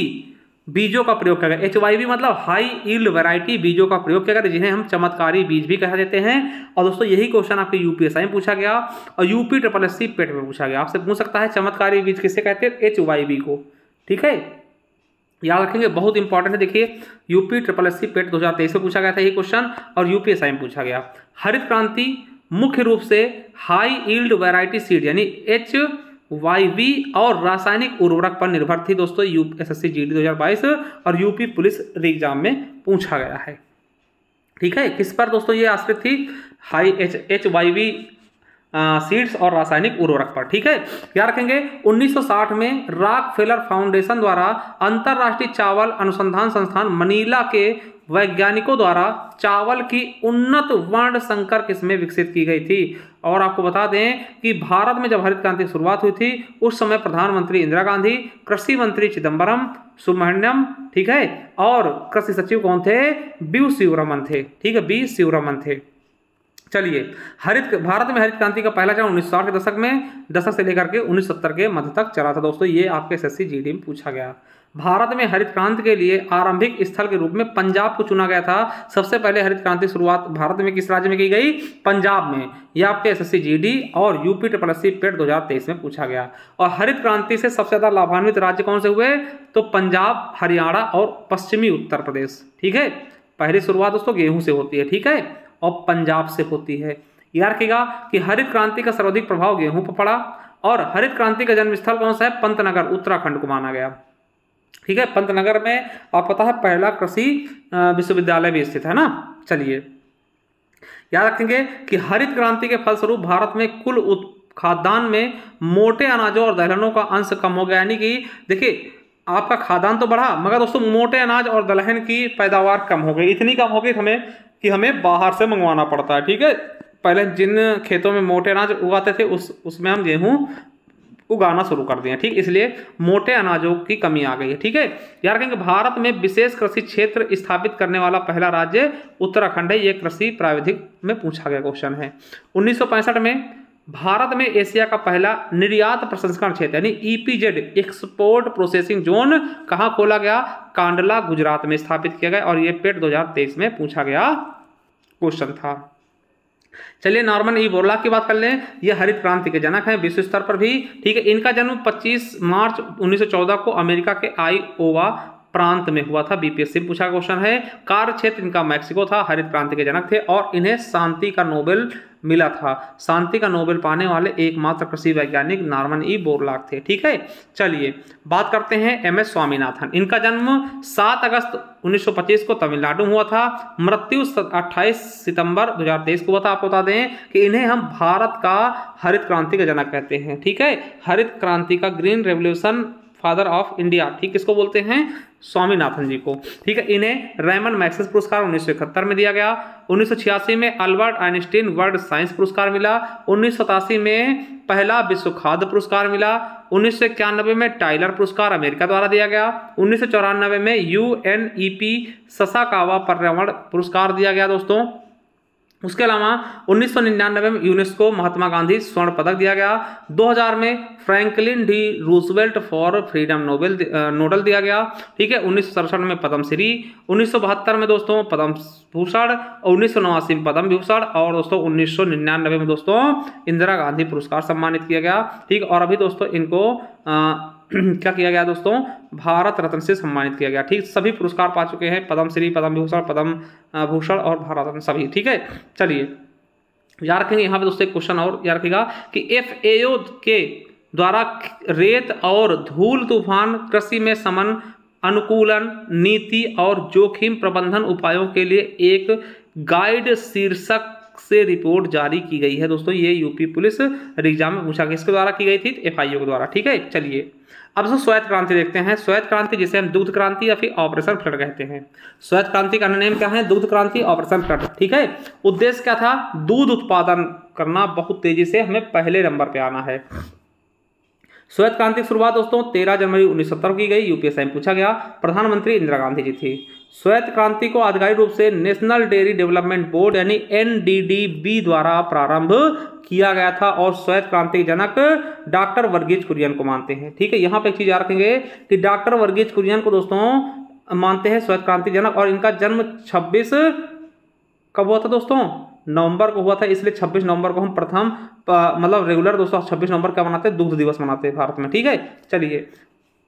बीजों का प्रयोग किया गया। HYV मतलब हाई यील्ड वैरायटी बीजों का प्रयोग किया गया, जिन्हें हम चमत्कारी बीज भी कह देते हैं। और दोस्तों यही क्वेश्चन आपके यूपीएसआई में पूछा गया और UPSSC पेट में पूछा गया। आपसे पूछ सकता है चमत्कारी बीज किसे कहते हैं, HYV को। ठीक है, याद रखेंगे, बहुत इंपॉर्टेंट है। देखिए UPSSC पेट 2023 में पूछा गया था ये क्वेश्चन और यूपीएसआई में पूछा गया। हरित क्रांति मुख्य रूप से हाई यील्ड वैरायटी सीड यानी HYV और रासायनिक उर्वरक पर निर्भर थी दोस्तों। SSC GD 2022 और यूपी पुलिस एग्जाम में पूछा गया है। ठीक है, किस पर दोस्तों ये आश्रित थी, हाई HYV सीड्स और रासायनिक उर्वरक पर। ठीक है, याद रखेंगे 1960 में रॉकफेलर फाउंडेशन द्वारा अंतरराष्ट्रीय चावल अनुसंधान संस्थान मनीला के वैज्ञानिकों द्वारा चावल की उन्नत वर्ण संकर किस्में विकसित की गई थी। और आपको बता दें कि भारत में जब हरित क्रांति की शुरुआत हुई थी उस समय प्रधानमंत्री इंदिरा गांधी, कृषि मंत्री चिदम्बरम सुब्रमण्यम, ठीक है, और कृषि सचिव कौन थे, बी शिवरमन थे। ठीक है, बी शिवरमन थे। चलिए, भारत में हरित क्रांति का पहला चरण 1960 के दशक से लेकर के 1970 के मध्य तक चला था दोस्तों। ये आपके SSC GD में पूछा गया। भारत में हरित क्रांति के लिए आरंभिक स्थल के रूप में पंजाब को चुना गया था। सबसे पहले हरित क्रांति की शुरुआत भारत में किस राज्य में की गई, पंजाब में। यह आपके SSC GD और UPSSC पेट 2023 में पूछा गया। और हरित क्रांति से सबसे ज्यादा लाभान्वित राज्य कौन से हुए, तो पंजाब, हरियाणा और पश्चिमी उत्तर प्रदेश। ठीक है, पहली शुरुआत दोस्तों गेहूं से होती है, ठीक है, और पंजाब से होती है। याद रखिएगा कि हरित क्रांति का सर्वाधिक प्रभाव गेहूं पर पड़ा और हरित क्रांति का जन्मस्थल कौन सा है, पंतनगर, उत्तराखंड को माना गया। ठीक है, पंतनगर में आपको पता है पहला कृषि विश्वविद्यालय भी स्थित है ना। चलिए, याद रखेंगे कि हरित क्रांति के फलस्वरूप भारत में कुल खाद्यान्न में मोटे अनाजों और दलहनों का अंश कम हो गया। यानी कि देखिए आपका खाद्यान्न तो बढ़ा मगर दोस्तों मोटे अनाज और दलहन की पैदावार कम हो गई। इतनी कम हो गई हमें बाहर से मंगवाना पड़ता है। ठीक है, पहले जिन खेतों में मोटे अनाज उगाते थे उसमें हम गेहूं उगाना शुरू कर दिए। ठीक, इसलिए मोटे अनाजों की कमी आ गई है। ठीक है, याद रखेंगे भारत में विशेष कृषि क्षेत्र स्थापित करने वाला पहला राज्य उत्तराखंड है। ये कृषि प्राविधिक में पूछा गया क्वेश्चन है। 1965 में भारत में एशिया का पहला निर्यात प्रसंस्करण क्षेत्र यानी EPZ एक्सपोर्ट प्रोसेसिंग जोन कहाँ खोला गया, कांडला, गुजरात में स्थापित किया गया। और ये पेट 2023 में पूछा गया क्वेश्चन था। चलिए, नॉर्मन ई बोरलॉग की बात कर लें। ये हरित क्रांति के जनक हैं विश्व स्तर पर भी। ठीक है, इनका जन्म 25 मार्च 1914 को अमेरिका के आईओवा प्रांत में हुआ था। BPSC पूछा क्वेश्चन है। कार्य क्षेत्र इनका मैक्सिको था। हरित क्रांति के जनक थे और इन्हें शांति का नोबेल मिला था। शांति का नोबेल पाने वाले एकमात्र कृषि वैज्ञानिक नॉर्मन ई बोरलॉग थे। ठीक है, चलिए बात करते हैं MS स्वामीनाथन। इनका जन्म 7 अगस्त 1925 को तमिलनाडु में हुआ था। मृत्यु 28 सितंबर 2023 को हुआ था। आपको बता दें कि इन्हें हम भारत का हरित क्रांति का जनक कहते हैं। ठीक है, हरित क्रांति का green revolution father of India, ठीक, किसको बोलते हैं, स्वामीनाथन जी को। ठीक है, इन्हें रेमन मैग्सेसे पुरस्कार 1971 में दिया गया। 1986 में अल्बर्ट आइंस्टीन वर्ल्ड साइंस पुरस्कार मिला। 1987 में पहला विश्व खाद्य पुरस्कार मिला। 1991 में टाइलर पुरस्कार अमेरिका द्वारा दिया गया। 1994 में UNEP ससाकावा पर्यावरण पुरस्कार दिया गया दोस्तों। उसके अलावा 1999 में यूनेस्को महात्मा गांधी स्वर्ण पदक दिया गया। 2000 में Franklin D Roosevelt for freedom Nobel दिया गया। ठीक है, 1967 में पद्मश्री, 1972 में दोस्तों पद्म भूषण, 1989 में पद्म भूषण और दोस्तों 1999 में दोस्तों इंदिरा गांधी पुरस्कार सम्मानित किया गया। ठीक, और अभी दोस्तों इनको क्या किया गया दोस्तों, भारत रत्न से सम्मानित किया गया। ठीक, सभी पुरस्कार पा चुके हैं, पद्मश्री, पद्म भूषण, पद्म भूषण और भारत रत्न सभी। ठीक है, चलिए याद रखेंगे यहाँ पे दोस्तों एक क्वेश्चन और याद रखिएगा कि FAO के द्वारा रेत और धूल तूफान कृषि में समन अनुकूलन नीति और जोखिम प्रबंधन उपायों के लिए एक गाइड शीर्षक से रिपोर्ट जारी की गई है दोस्तों। ये यूपी पुलिस एग्जाम में पूछा गया, इसके द्वारा की गई थी, FIO के द्वारा। ठीक है, चलिए अब दोस्तों श्वेत क्रांति देखते हैं। श्वेत क्रांति जिसे हम दूध क्रांति या फिर ऑपरेशन फ्लड कहते हैं। श्वेत क्रांति का नेम क्या है, दूध क्रांति, ऑपरेशन फ्लड। ठीक है, उद्देश्य क्या था, दूध उत्पादन करना बहुत तेजी से, हमें पहले नंबर पे आना है। श्वेत क्रांति की शुरुआत दोस्तों 13 जनवरी 1970 की गई, यूपीएसआई में पूछा गया। प्रधानमंत्री इंदिरा गांधी जी थी। श्वेत क्रांति को आधिकारिक रूप से नेशनल डेयरी डेवलपमेंट बोर्ड यानी एनडीडीबी द्वारा प्रारंभ किया गया था और श्वेत क्रांति के जनक डॉक्टर वर्गीज कुरियन को मानते हैं। ठीक है, यहाँ पे एक चीज याद रखेंगे कि डॉक्टर वर्गीज कुरियन को दोस्तों मानते हैं श्वेत क्रांति जनक, और इनका जन्म 26 कब हुआ था दोस्तों? नवंबर को हुआ था, इसलिए 26 नवंबर को हम प्रथम मतलब रेगुलर दोस्तों 26 नवंबर क्या मनाते हैं? दुग्ध दिवस मनाते हैं भारत में। ठीक है, चलिए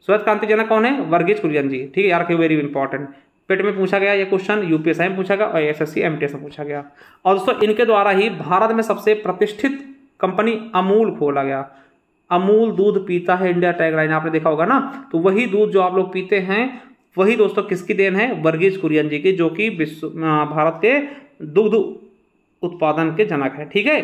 श्वेत क्रांति जनक कौन है? वर्गीज कुरियन जी। ठीक है यार, वेरी इंपॉर्टेंट, पेट में पूछा गया ये क्वेश्चन, यूपीएसआई में पूछा गया और एसएससी एमटीएस में पूछा गया। और दोस्तों इनके द्वारा ही भारत में सबसे प्रतिष्ठित कंपनी अमूल खोला गया। अमूल दूध पीता है इंडिया टैगलाइन आपने देखा होगा ना, तो वही दूध जो आप लोग पीते हैं वही दोस्तों किसकी देन है? वर्गीज कुरियन जी की, जो कि भारत के दुग्ध उत्पादन के जनक है। ठीक है,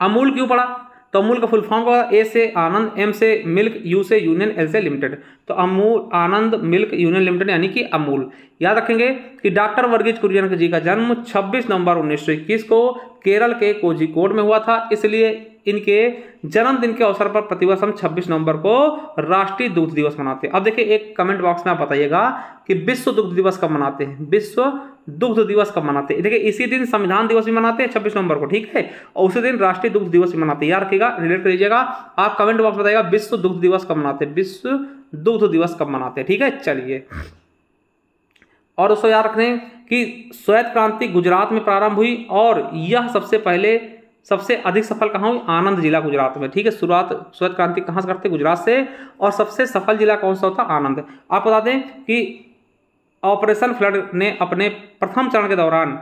अमूल क्यों पड़ा? तो अमूल का फुल फॉर्म होगा ए से आनंद, एम से मिल्क, यू से यूनियन, एल से लिमिटेड। तो अमूल आनंद मिल्क यूनियन लिमिटेड यानी कि अमूल। याद रखेंगे कि डॉक्टर वर्गीज कुरियन जी का जन्म 26 नवंबर 1921 को केरल के कोझिकोड में हुआ था, इसलिए इनके जन्मदिन के अवसर पर प्रतिवर्ष हम 26 नवंबर को राष्ट्रीय दुग्ध दिवस मनाते हैं। अब देखिए एक कमेंट बॉक्स में आप बताइएगा कि विश्व दुग्ध दिवस कब मनाते हैं? विश्व दुग्ध दिवस कब मनाते हैं? देखिए इसी दिन संविधान दिवस भी मनाते हैं 26 नवंबर को, ठीक है, और उसी दिन राष्ट्रीय दुग्ध दिवस भी मनाते हैं। याद रखिएगा, रिलेट करिएगा, आप कमेंट बॉक्स में बताइएगा विश्व दुग्ध दिवस कब मनाते हैं, विश्व दुग्ध दिवस कब मनाते हैं। ठीक है, चलिए। और दोस्तों याद रखें कि श्वेत क्रांति गुजरात में प्रारंभ हुई और यह सबसे अधिक सफल कहाँ हुई? आनंद जिला गुजरात में। ठीक है, शुरुआत श्वेत क्रांति कहाँ से करते? गुजरात से। और सबसे सफल जिला कौन सा होता? आनंद। आप बता दें कि ऑपरेशन फ्लड ने अपने प्रथम चरण के दौरान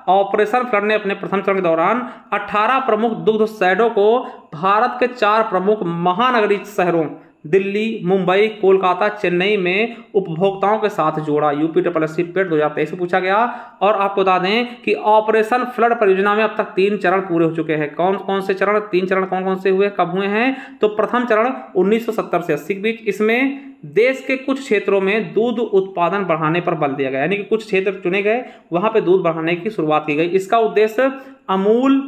ऑपरेशन फ्लड ने अपने प्रथम चरण के दौरान 18 प्रमुख दुग्ध शैडों को भारत के 4 प्रमुख महानगरीय शहरों दिल्ली, मुंबई, कोलकाता, चेन्नई में उपभोक्ताओं के साथ जोड़ा। यूपी SSC पेट 2023 में पूछा गया। और आपको बता दें कि ऑपरेशन फ्लड परियोजना में अब तक 3 चरण पूरे हो चुके हैं। कौन कौन से चरण? 3 चरण कौन कौन से हुए, कब हुए हैं? तो प्रथम चरण 1970 से 80 के बीच, इसमें देश के कुछ क्षेत्रों में दूध उत्पादन बढ़ाने पर बल दिया गया, यानी कि कुछ क्षेत्र चुने गए, वहां पे दूध बढ़ाने की शुरुआत की गई। इसका उद्देश्य अमूल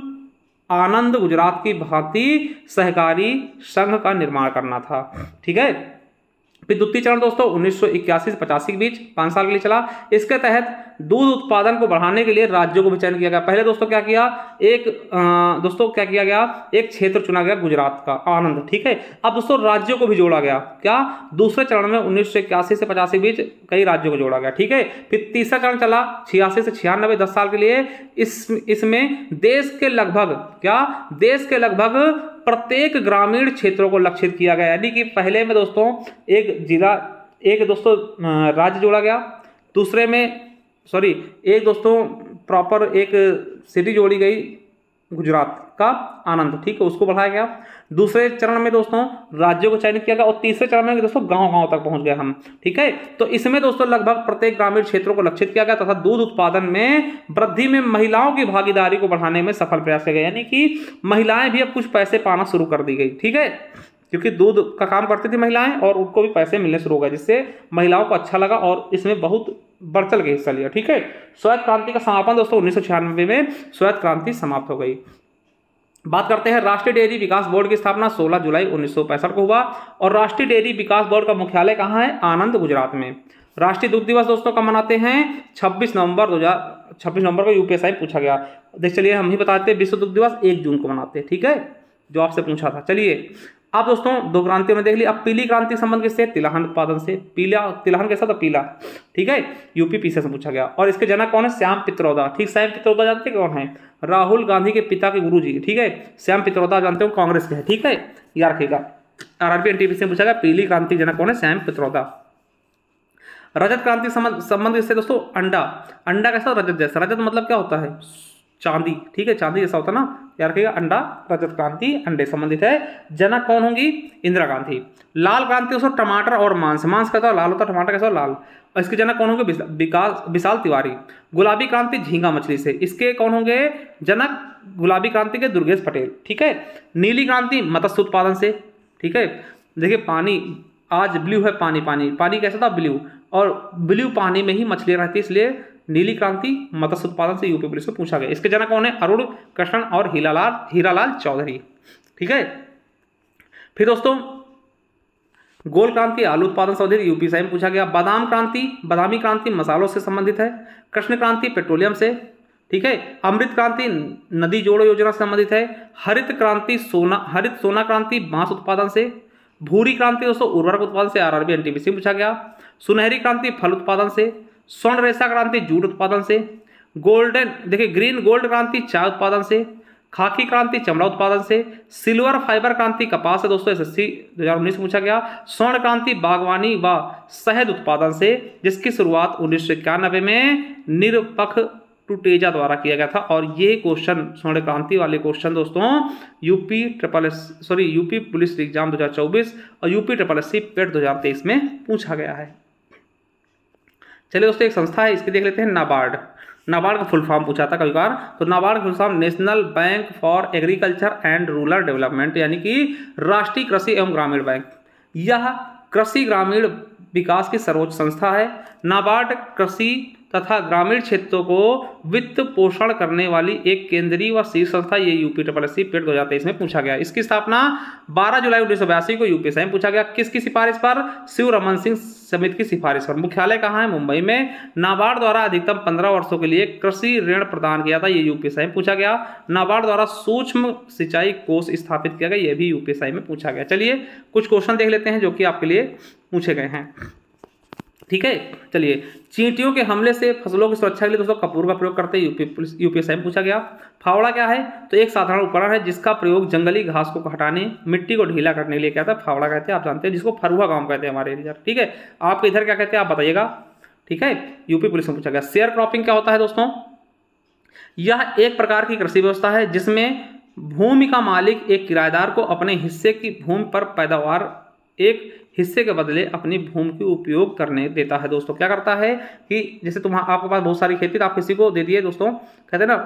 आनंद गुजरात की भारतीय सहकारी संघ का निर्माण करना था। ठीक है, फिर द्वितीय चरण दोस्तों 1981 से 85 के बीच 5 साल के लिए चला। इसके तहत दूध उत्पादन को बढ़ाने के लिए राज्यों को भी चयन किया गया। पहले दोस्तों क्या किया गया? एक क्षेत्र चुना गया गुजरात का, आनंद। ठीक है, अब दोस्तों राज्यों को भी जोड़ा गया। क्या? दूसरे चरण में 1981 से 85 के बीच कई राज्यों को जोड़ा गया। ठीक है, फिर तीसरा चरण चला 86 से 96, 10 साल के लिए। इसमें देश के लगभग प्रत्येक ग्रामीण क्षेत्रों को लक्षित किया गया, यानी कि पहले में दोस्तों एक राज्य जोड़ा गया, दूसरे में एक प्रॉपर एक सिटी जोड़ी गई गुजरात का, आनंद। ठीक है, उसको बढ़ाया गया। दूसरे चरण में दोस्तों राज्यों को चयनित किया गया और तीसरे चरण में दोस्तों गांव-गांव तक पहुंच गए हम। ठीक है, तो इसमें दोस्तों लगभग प्रत्येक ग्रामीण क्षेत्रों को लक्षित किया गया तथा दूध उत्पादन में वृद्धि में महिलाओं की भागीदारी को बढ़ाने में सफल प्रयास किया गया, यानी कि महिलाएं भी अब कुछ पैसे पाना शुरू कर दी गई। ठीक है, क्योंकि दूध का काम करती थी महिलाएं और उनको भी पैसे मिलने शुरू हो गए, जिससे महिलाओं को अच्छा लगा और इसमें बहुत बढ़ चढ़ के हिस्सा लिया। ठीक है, श्वेत क्रांति का समापन दोस्तों 1996 में श्वेत क्रांति समाप्त हो गई। बात करते हैं राष्ट्रीय डेयरी विकास बोर्ड की स्थापना 16 जुलाई 1965 को हुआ और राष्ट्रीय डेयरी विकास बोर्ड का मुख्यालय कहाँ है? आनंद गुजरात में। राष्ट्रीय दुग्ध दिवस दोस्तों कब मनाते हैं? 26 नवंबर को यूपीएसआई पूछा गया। देख चलिए हम ही बताते हैं, विश्व दुग्ध दिवस 1 जून को मनाते हैं। ठीक है, जो आपसे पूछा था। चलिए अब दोस्तों 2 क्रांतियों में देख ली। अब पीली क्रांति संबंध किससे? तिलहन उत्पादन से। तिलहन कैसा था? पीला। ठीक है, यूपी पीसे से पूछा गया। और इसके जनक कौन है? श्याम पित्रोदा। ठीक, श्याम पित्रोदा जानते हैं कौन है? राहुल गांधी के पिता के गुरुजी। ठीक है, श्याम पित्रोदा जानते हो, कांग्रेस के है। ठीक है, याद रखिएगा, आरआरबी एनटीपीसी से पूछा गया पीली क्रांति जनक कौन है? श्याम पित्रोदा। रजत क्रांति संबंध इससे दोस्तों अंडा कैसा? रजत जैसा। रजत मतलब क्या होता है? चांदी। ठीक है, चांदी जैसा होता है ना, याद रखिएगा। अंडा, रजत क्रांति अंडे संबंधित है। जनक कौन होंगी? इंदिरा गांधी। लाल क्रांति दोस्तों टमाटर और मांस कैसा लाल होता है, टमाटर कैसा लाल। और इसके जनक कौन होंगे? विशाल तिवारी। गुलाबी क्रांति झींगा मछली से, इसके कौन होंगे जनक? गुलाबी क्रांति के दुर्गेश पटेल। ठीक है, नीली क्रांति मत्स्य उत्पादन से। ठीक है, देखिए पानी आज ब्लू है, पानी कैसा था? ब्लू, और ब्लू पानी में ही मछलियां रहती है, इसलिए नीली क्रांति मत्स्य उत्पादन से यूपी पुलिस को पूछा गया। इसके जनक कौन है? अरुण कृष्णन और हीरालाल चौधरी। ठीक है, फिर दोस्तों गोल क्रांति आलू उत्पादन से संबंधित यूपीएसआई में पूछा गया। बादामी क्रांति मसालों से संबंधित है। कृष्ण क्रांति पेट्रोलियम से, ठीक है। अमृत क्रांति नदी जोड़ो योजना से संबंधित है। हरित सोना क्रांति बांस उत्पादन से। भूरी क्रांति दोस्तों उर्वरक उत्पादन से, आरआरबी एनटीपीसी पूछा गया। सुनहरी क्रांति फल उत्पादन से। स्वर्ण रेशा क्रांति जूट उत्पादन से। ग्रीन गोल्ड क्रांति चाय उत्पादन से। खाकी क्रांति चमड़ा उत्पादन से। सिल्वर फाइबर क्रांति कपास से दोस्तों एसएससी 2019 पूछा गया। स्वर्ण क्रांति बागवानी व शहद उत्पादन से, जिसकी शुरुआत 1991 में निरपक्ष टुटेजा द्वारा किया गया था। और ये क्वेश्चन स्वर्ण क्रांति वाले क्वेश्चन दोस्तों यूपी पुलिस एग्जाम 2024 और यूपी SSC पेट 2023 में पूछा गया है। चलिए दोस्तों एक संस्था है, इसकी देख लेते हैं, नाबार्ड का फुल फॉर्म पूछा था कई बार। तो नाबार्ड का full form national bank for agriculture and rural development, यानी कि राष्ट्रीय कृषि एवं ग्रामीण बैंक। यह कृषि ग्रामीण विकास की सर्वोच्च संस्था है। नाबार्ड कृषि तथा ग्रामीण क्षेत्रों को वित्त पोषण करने वाली एक केंद्रीय व शीर्ष संस्था। ये यूपी SSC पेट 2023 में पूछा गया। इसकी स्थापना 12 जुलाई 1982 को यूपीएसआई में पूछा गया। किसकी सिफारिश पर? शिव रमन सिंह समिति की सिफारिश पर। मुख्यालय कहाँ है? मुंबई में। नाबार्ड द्वारा अधिकतम 15 वर्षों के लिए कृषि ऋण प्रदान किया था। ये यूपीएसआई में पूछा गया। नाबार्ड द्वारा सूक्ष्म सिंचाई कोष स्थापित किया गया। यह भी यूपीएसआई में पूछा गया। चलिए कुछ क्वेश्चन देख लेते हैं जो कि आपके लिए पूछे गए हैं, ठीक है। चलिए, चींटियों के हमले से फसलों की सुरक्षा के लिए दोस्तों कपूर का प्रयोग करते हैं, यूपीएसआई में पूछा गया। फावड़ा क्या है? तो एक साधारण उपकरण है जिसका प्रयोग जंगली घास को हटाने, मिट्टी को ढीला करने के लिए क्या था, फावड़ा कहते हैं। आप जानते हैं, जिसको फरुआ गांव कहते हैं हमारे एरिया, ठीक है। आपके इधर क्या कहते हैं आप बताइएगा, ठीक है। यूपी पुलिस में पूछा गया। शेयर क्रॉपिंग क्या होता है दोस्तों? यह एक प्रकार की कृषि व्यवस्था है जिसमें भूमि का मालिक एक किराएदार को अपने हिस्से की भूमि पर पैदावार एक हिस्से के बदले अपनी भूमि की उपयोग करने देता है। दोस्तों क्या करता है कि जैसे आपके पास बहुत सारी खेती, तो आप किसी को दे दिए दोस्तों, कहते हैं ना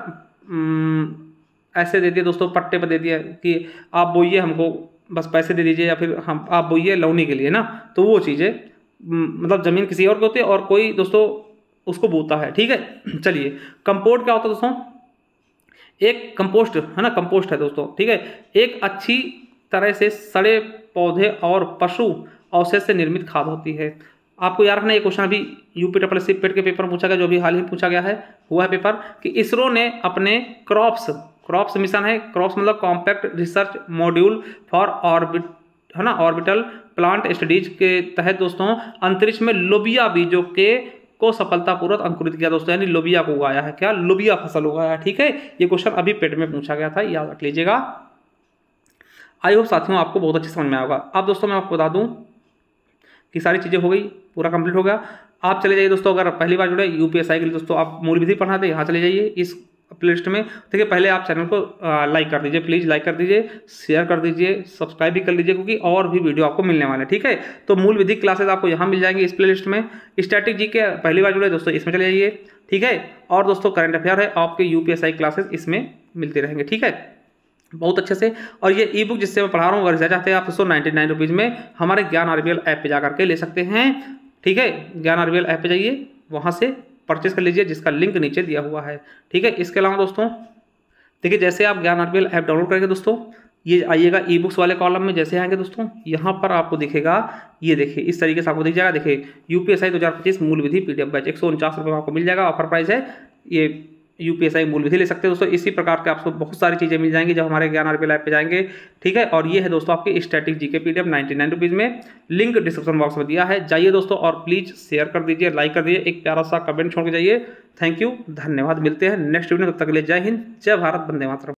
ऐसे दे दिए दोस्तों, पट्टे पर दे दिया कि आप बोइए, हमको बस पैसे दे दीजिए, या फिर आप बोइए लौनी के लिए ना। तो वो चीज़ें मतलब ज़मीन किसी और की होती है और कोई दोस्तों उसको बोता है, ठीक है। चलिए, कंपोस्ट क्या होता है दोस्तों? एक कंपोस्ट है ना, कंपोस्ट है दोस्तों, ठीक है। एक अच्छी तरह से सड़े पौधे और पशु अवशेष से निर्मित खाद होती है। आपको याद रखना, ये क्वेश्चन अभी यूपी SSC पेट के पेपर में पूछा गया, जो भी हाल ही पूछा गया है, हुआ है पेपर, कि इसरो ने अपने क्रॉप्स मिशन है, क्रॉप्स मतलब compact research module for orbital plant studies के तहत दोस्तों अंतरिक्ष में लोबिया बीजों को सफलतापूर्वक अंकुरित किया दोस्तों, यानी लोबिया को उगाया है। क्या? लोबिया फसल उगाया है, ठीक है। ये क्वेश्चन अभी पेट में पूछा गया था, याद रख लीजिएगा। आई होप साथियों आपको बहुत अच्छी समझ में आएगा। अब दोस्तों मैं आपको बता दूं कि सारी चीज़ें हो गई, पूरा कंप्लीट हो गया। आप चले जाइए दोस्तों, अगर पहली बार जुड़े यूपीएसआई के लिए दोस्तों, आप मूल विधि पढ़ना थे, यहाँ चले जाइए इस प्लेलिस्ट में, ठीक है। पहले आप चैनल को लाइक कर दीजिए, प्लीज़ लाइक कर दीजिए, शेयर कर दीजिए, सब्सक्राइब भी कर लीजिए, क्योंकि और भी वीडियो आपको मिलने वाले हैं, ठीक है। तो मूल विधि क्लासेज आपको यहाँ मिल जाएंगी इस प्लेलिस्ट में। स्टैटिक जी के पहली बार जुड़े दोस्तों, इसमें चले जाइए, ठीक है। और दोस्तों करंट अफेयर है, आपके यूपीएसआई क्लासेज इसमें मिलते रहेंगे, ठीक है, बहुत अच्छे से। और ये ई बुक जिससे मैं पढ़ा रहा हूँ, अगर चाहते हैं आप दोस्तों 99 रुपीज़ में हमारे ज्ञान RBL ऐप पे जा करके ले सकते हैं, ठीक है। ज्ञान RBL ऐप पे जाइए, वहाँ से परचेस कर लीजिए, जिसका लिंक नीचे दिया हुआ है, ठीक है। इसके अलावा दोस्तों देखिए, जैसे आप ज्ञान RBL ऐप डाउनलोड करेंगे दोस्तों, ये आइएगा ई बुक्स वाले कॉलम में, जैसे आएंगे दोस्तों यहाँ पर आपको दिखेगा, ये देखिए इस तरीके से आपको दिख जाएगा। देखिए यूपीएसआई 2025 मूल विधि PDF बैच 149 रुपये में आपको मिल जाएगा, ऑफर प्राइस है। ये यूपीएसआई मूल विधि ले सकते हैं दोस्तों। इसी प्रकार के आपको बहुत सारी चीज़ें मिल जाएंगी जब हमारे ज्ञान RBL ऐप पे जाएंगे, ठीक है। और ये है दोस्तों आपकी स्टैटिक जीके PDF 99 रुपीज़ में, लिंक डिस्क्रिप्शन बॉक्स में दिया है, जाइए दोस्तों और प्लीज़ शेयर कर दीजिए, लाइक कर दीजिए, एक प्यारा सा कमेंट छोड़ के जाइए। थैंक यू, धन्यवाद। मिलते हैं नेक्स्ट वीडियो में, तब तक के लिए जय हिंद, जय भारत, वंदे मातरम।